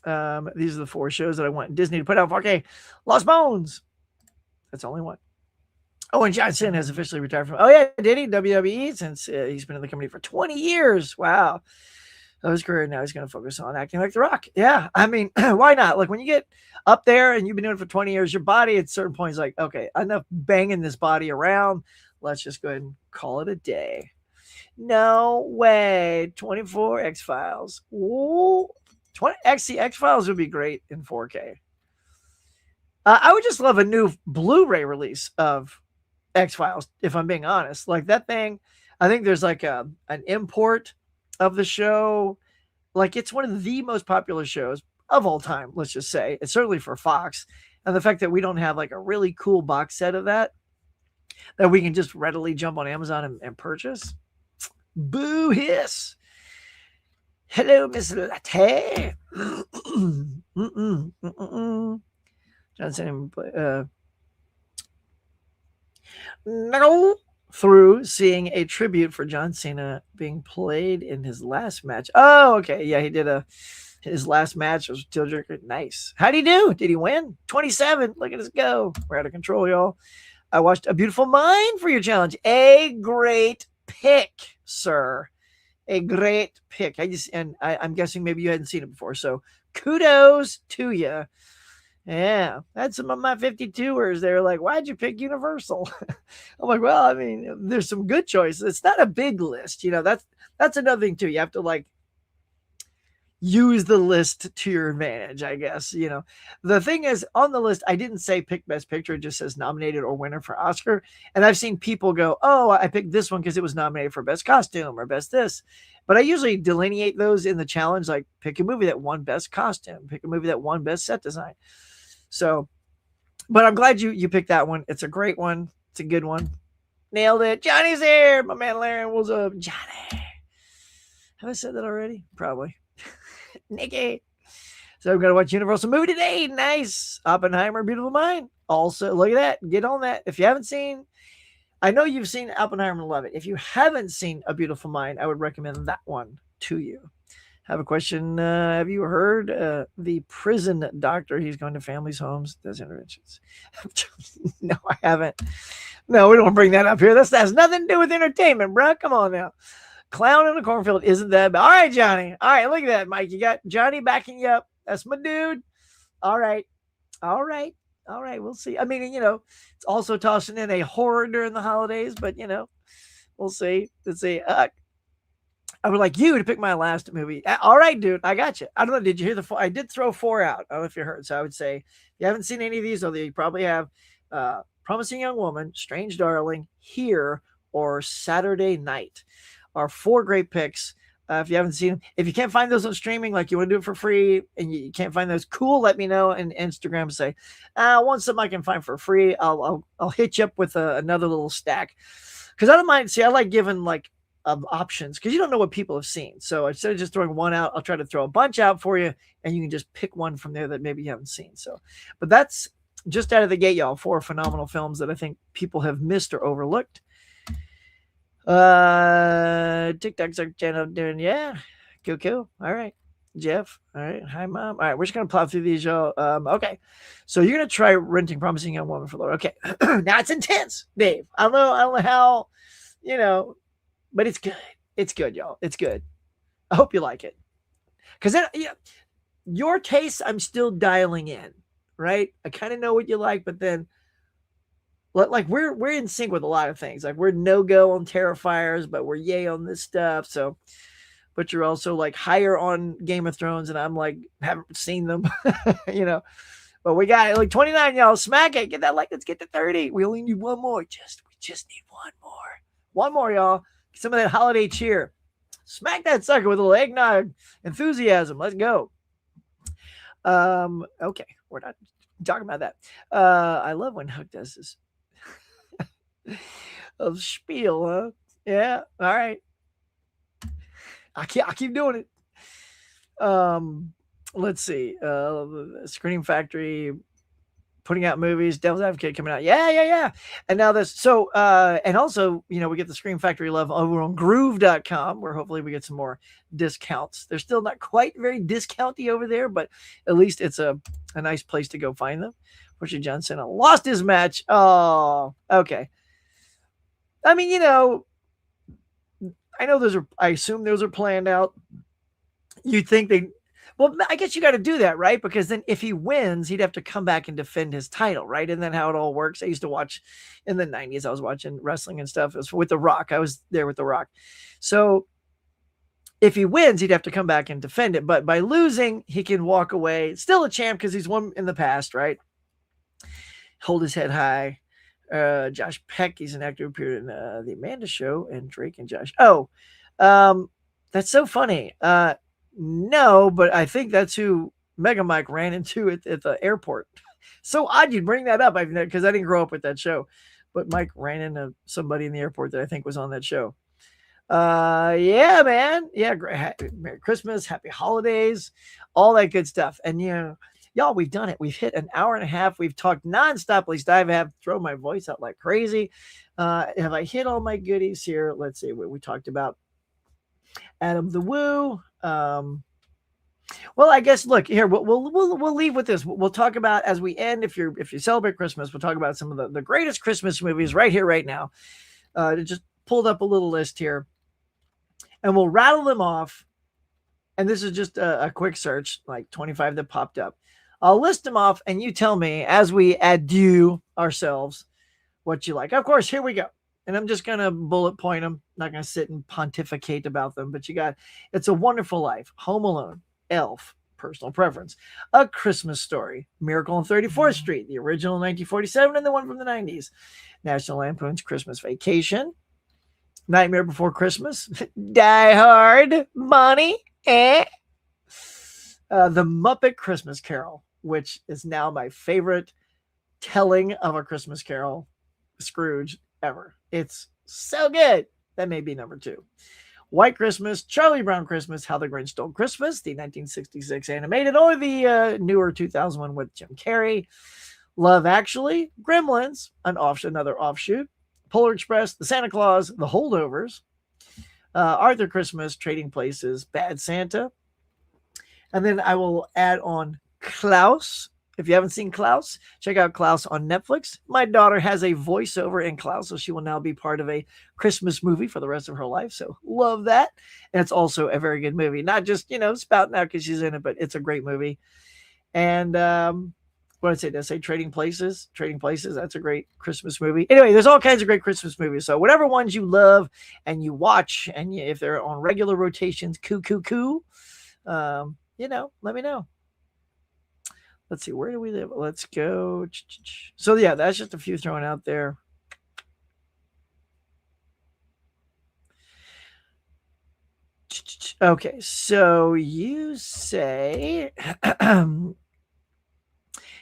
These are the 4 shows that I want Disney to put out. Okay, Lost Bones. That's only one. Oh, and John Cena has officially retired from. Oh yeah, did he? WWE since he's been in the company for 20 years. Wow. That was career. Now he's going to focus on acting like The Rock. Yeah, I mean, why not? Like when you get up there and you've been doing it for 20 years, your body at certain points like, okay, enough banging this body around. Let's just go ahead and call it a day. No way. 24 X-Files. Ooh, 20 X-Files would be great in 4K. I would just love a new Blu-ray release of X-Files, if I'm being honest. Like that thing, I think there's like an import of the show. Like it's one of the most popular shows of all time, let's just say. It's certainly for Fox. And the fact that we don't have like a really cool box set of that we can just readily jump on Amazon and purchase. Boo hiss. Hello, Miss Latte. Johnson no. Through seeing a tribute for John Cena being played in his last match. Oh, okay. Yeah, he did his last match was Till Drinker. Nice. How'd he do? Did he win? 27. Look at us go. We're out of control, y'all. I watched A Beautiful Mind for your challenge. A great pick, sir. A great pick. I'm guessing maybe you hadn't seen it before. So kudos to you. Yeah, that's some of my 52ers. They're like, why'd you pick Universal? I'm like, well, I mean, there's some good choices. It's not a big list. You know, that's another thing too. You have to like use the list to your advantage, I guess. You know, the thing is on the list, I didn't say pick best picture. It just says nominated or winner for Oscar. And I've seen people go, oh, I picked this one because it was nominated for best costume or best this. But I usually delineate those in the challenge, like pick a movie that won best costume, pick a movie that won best set design. So, but I'm glad you picked that one. It's a great one. It's a good one. Nailed it. Johnny's here. My man Larry, what's up? Johnny. Have I said that already? Probably. Nikki. So I'm going to watch Universal movie today. Nice. Oppenheimer, Beautiful Mind. Also, look at that. Get on that. If you haven't seen, I know you've seen Oppenheimer and love it. If you haven't seen A Beautiful Mind, I would recommend that one to you. Have a question. Have you heard the prison doctor? He's going to families' homes, does interventions. No, I haven't. No, we don't bring that up here. That has nothing to do with entertainment, bro. Come on now. Clown in a cornfield isn't that bad. All right, Johnny. All right, look at that, Mike. You got Johnny backing you up. That's my dude. All right. We'll see. I mean, you know, it's also tossing in a horror during the holidays, but, you know, we'll see. Let's see. I would like you to pick my last movie. All right, dude, I got you. I don't know. Did you hear the 4? I did throw 4 out. I don't know if you heard. So I would say, if you haven't seen any of these, although you probably have Promising Young Woman, Strange Darling, Here, or Saturday Night are 4 great picks. If you haven't seen them, if you can't find those on streaming, like you want to do it for free and you can't find those, cool, let me know. And Instagram say, I want something I can find for free. I'll hit you up with another little stack. Because I don't mind. See, I like giving like options because you don't know what people have seen. So instead of just throwing one out, I'll try to throw a bunch out for you and you can just pick one from there that maybe you haven't seen. So, but that's just out of the gate, y'all. 4 phenomenal films that I think people have missed or overlooked. TikTok's our channel doing, yeah. Cool. All right. Jeff. All right. Hi, Mom. All right. We're just going to plow through these, y'all. Okay. So you're going to try renting Promising Young Woman for Lord. Okay. Now it's intense, Dave. I don't know how, you know, but it's good. It's good, y'all. It's good. I hope you like it. Because then, yeah, your taste, I'm still dialing in, right? I kind of know what you like, but then, like, we're in sync with a lot of things. Like, we're no go on Terrifiers, but we're yay on this stuff. So, but you're also like higher on Game of Thrones, and I'm like haven't seen them, you know. But we got like 29, y'all. Smack it, get that like. Let's get to 30. We only need one more. We just need one more, y'all. Some of that holiday cheer. Smack that sucker with a little eggnog enthusiasm. Let's go. Okay, we're not talking about that. I love when Huck does this. Of spiel, huh? Yeah. All right. I keep doing it. Let's see. Screen Factory putting out movies, Devil's Advocate coming out. Yeah. And now this, so, and also, you know, we get the Scream Factory love over on groove.com, where hopefully we get some more discounts. They're still not quite very discounty over there, but at least it's a nice place to go find them. Pusha Johnson lost his match. Oh, okay. I mean, you know, I assume those are planned out. You'd think well, I guess you got to do that, right? Because then if he wins, he'd have to come back and defend his title, right? And then how it all works. I used to watch in the 90s, I was watching wrestling and stuff. It was with The Rock. I was there with The Rock. So if he wins, he'd have to come back and defend it. But by losing, he can walk away. Still a champ because he's won in the past, right? Hold his head high. Josh Peck, he's an actor who appeared in The Amanda Show, and Drake and Josh. Oh, that's so funny. No, but I think that's who Mega Mike ran into at the airport. So odd you'd bring that up, because I didn't grow up with that show. But Mike ran into somebody in the airport that I think was on that show. Yeah, man. Yeah, Merry Christmas, Happy Holidays, all that good stuff. And you know, y'all, we've done it. We've hit an hour and a half. We've talked nonstop. At least I have thrown my voice out like crazy. Have I hit all my goodies here? Let's see what we talked about. Adam the Woo. Well, I guess look here. We'll leave with this. We'll talk about as we end. If you celebrate Christmas, we'll talk about some of the greatest Christmas movies right here, right now. Just pulled up a little list here, and we'll rattle them off. And this is just a quick search, like 25 that popped up. I'll list them off, and you tell me as we adieu ourselves what you like. Of course, here we go. And I'm just going to bullet point them. Not going to sit and pontificate about them. But you got It's a Wonderful Life, Home Alone, Elf, Personal Preference, A Christmas Story, Miracle on 34th Street, the original 1947 and the one from the 90s, National Lampoon's Christmas Vacation, Nightmare Before Christmas, Die Hard, Bonnie, The Muppet Christmas Carol, which is now my favorite telling of A Christmas Carol, Scrooge, ever. It's so good. That may be number 2. White Christmas, Charlie Brown Christmas, How the Grinch Stole Christmas, the 1966 animated, or the newer 2001 with Jim Carrey. Love Actually, Gremlins, another offshoot, Polar Express, The Santa Claus, The Holdovers, Arthur Christmas, Trading Places, Bad Santa. And then I will add on Klaus. If you haven't seen Klaus, check out Klaus on Netflix. My daughter has a voiceover in Klaus, so she will now be part of a Christmas movie for the rest of her life. So love that. And it's also a very good movie. Not just, spouting out because she's in it, but it's a great movie. And what did I say? Trading Places. Trading Places. That's a great Christmas movie. Anyway, there's all kinds of great Christmas movies. So whatever ones you love and you watch, and if they're on regular rotations, let me know. Let's see, where do we live? Let's go. So yeah, that's just a few thrown out there. Okay, so you say,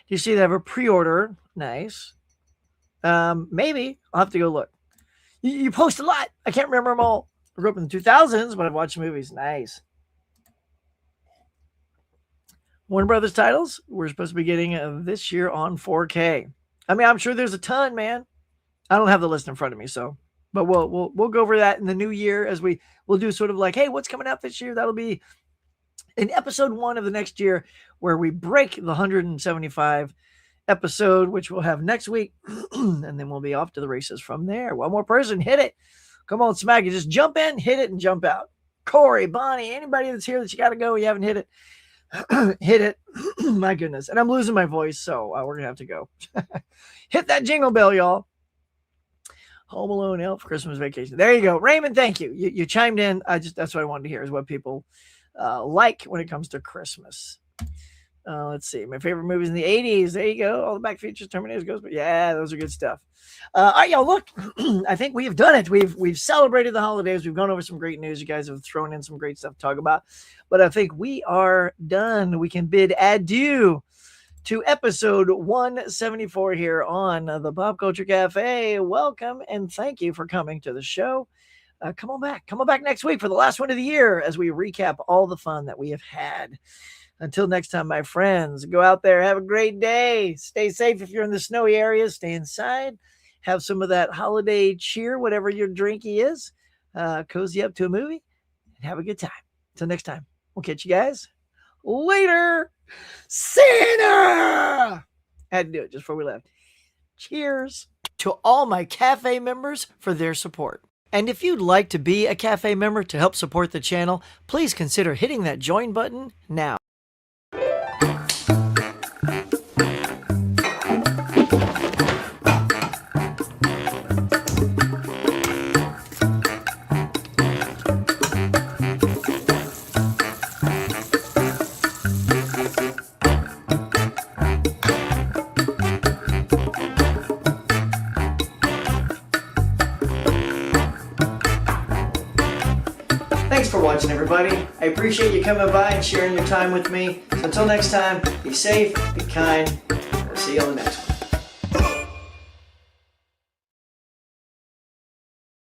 you see they have a pre-order. Nice. Maybe I'll have to go look. You post a lot. I can't remember them all. I grew up in the 2000s, but I've watched movies. Nice. Warner Brothers titles we're supposed to be getting this year on 4K. I mean, I'm sure there's a ton, man. I don't have the list in front of me, but we'll go over that in the new year as we'll do sort of like, hey, what's coming out this year? That'll be in episode 1 of the next year, where we break the 175 episode, which we'll have next week, and then we'll be off to the races from there. One more person, hit it. Come on, smack it. Just jump in, hit it, and jump out. Corey, Bonnie, anybody that's here that you got to go, you haven't hit it, hit it. My goodness. And I'm losing my voice, so we're going to have to go. Hit that jingle bell, y'all. Home Alone, Elf, Christmas Vacation. There you go. Raymond, thank you. You chimed in. That's what I wanted to hear, is what people like when it comes to Christmas. Let's see. My favorite movies in the 80s. There you go. All the Back Features, Terminators, Ghost. Yeah, those are good stuff. All right, y'all, look. I think we have done it. We've celebrated the holidays. We've gone over some great news. You guys have thrown in some great stuff to talk about. But I think we are done. We can bid adieu to episode 174 here on the Pop Culture Cafe. Welcome and thank you for coming to the show. Come on back. Come on back next week for the last one of the year as we recap all the fun that we have had. Until next time, my friends, go out there, have a great day. Stay safe if you're in the snowy areas. Stay inside. Have some of that holiday cheer, whatever your drinky is. Cozy up to a movie and have a good time. Until next time, we'll catch you guys later. Santa! Had to do it just before we left. Cheers to all my cafe members for their support. And if you'd like to be a cafe member to help support the channel, please consider hitting that join button now. Thanks for watching, everybody. I appreciate you coming by and sharing your time with me. So until next time, be safe, be kind. I'll see you on the next one.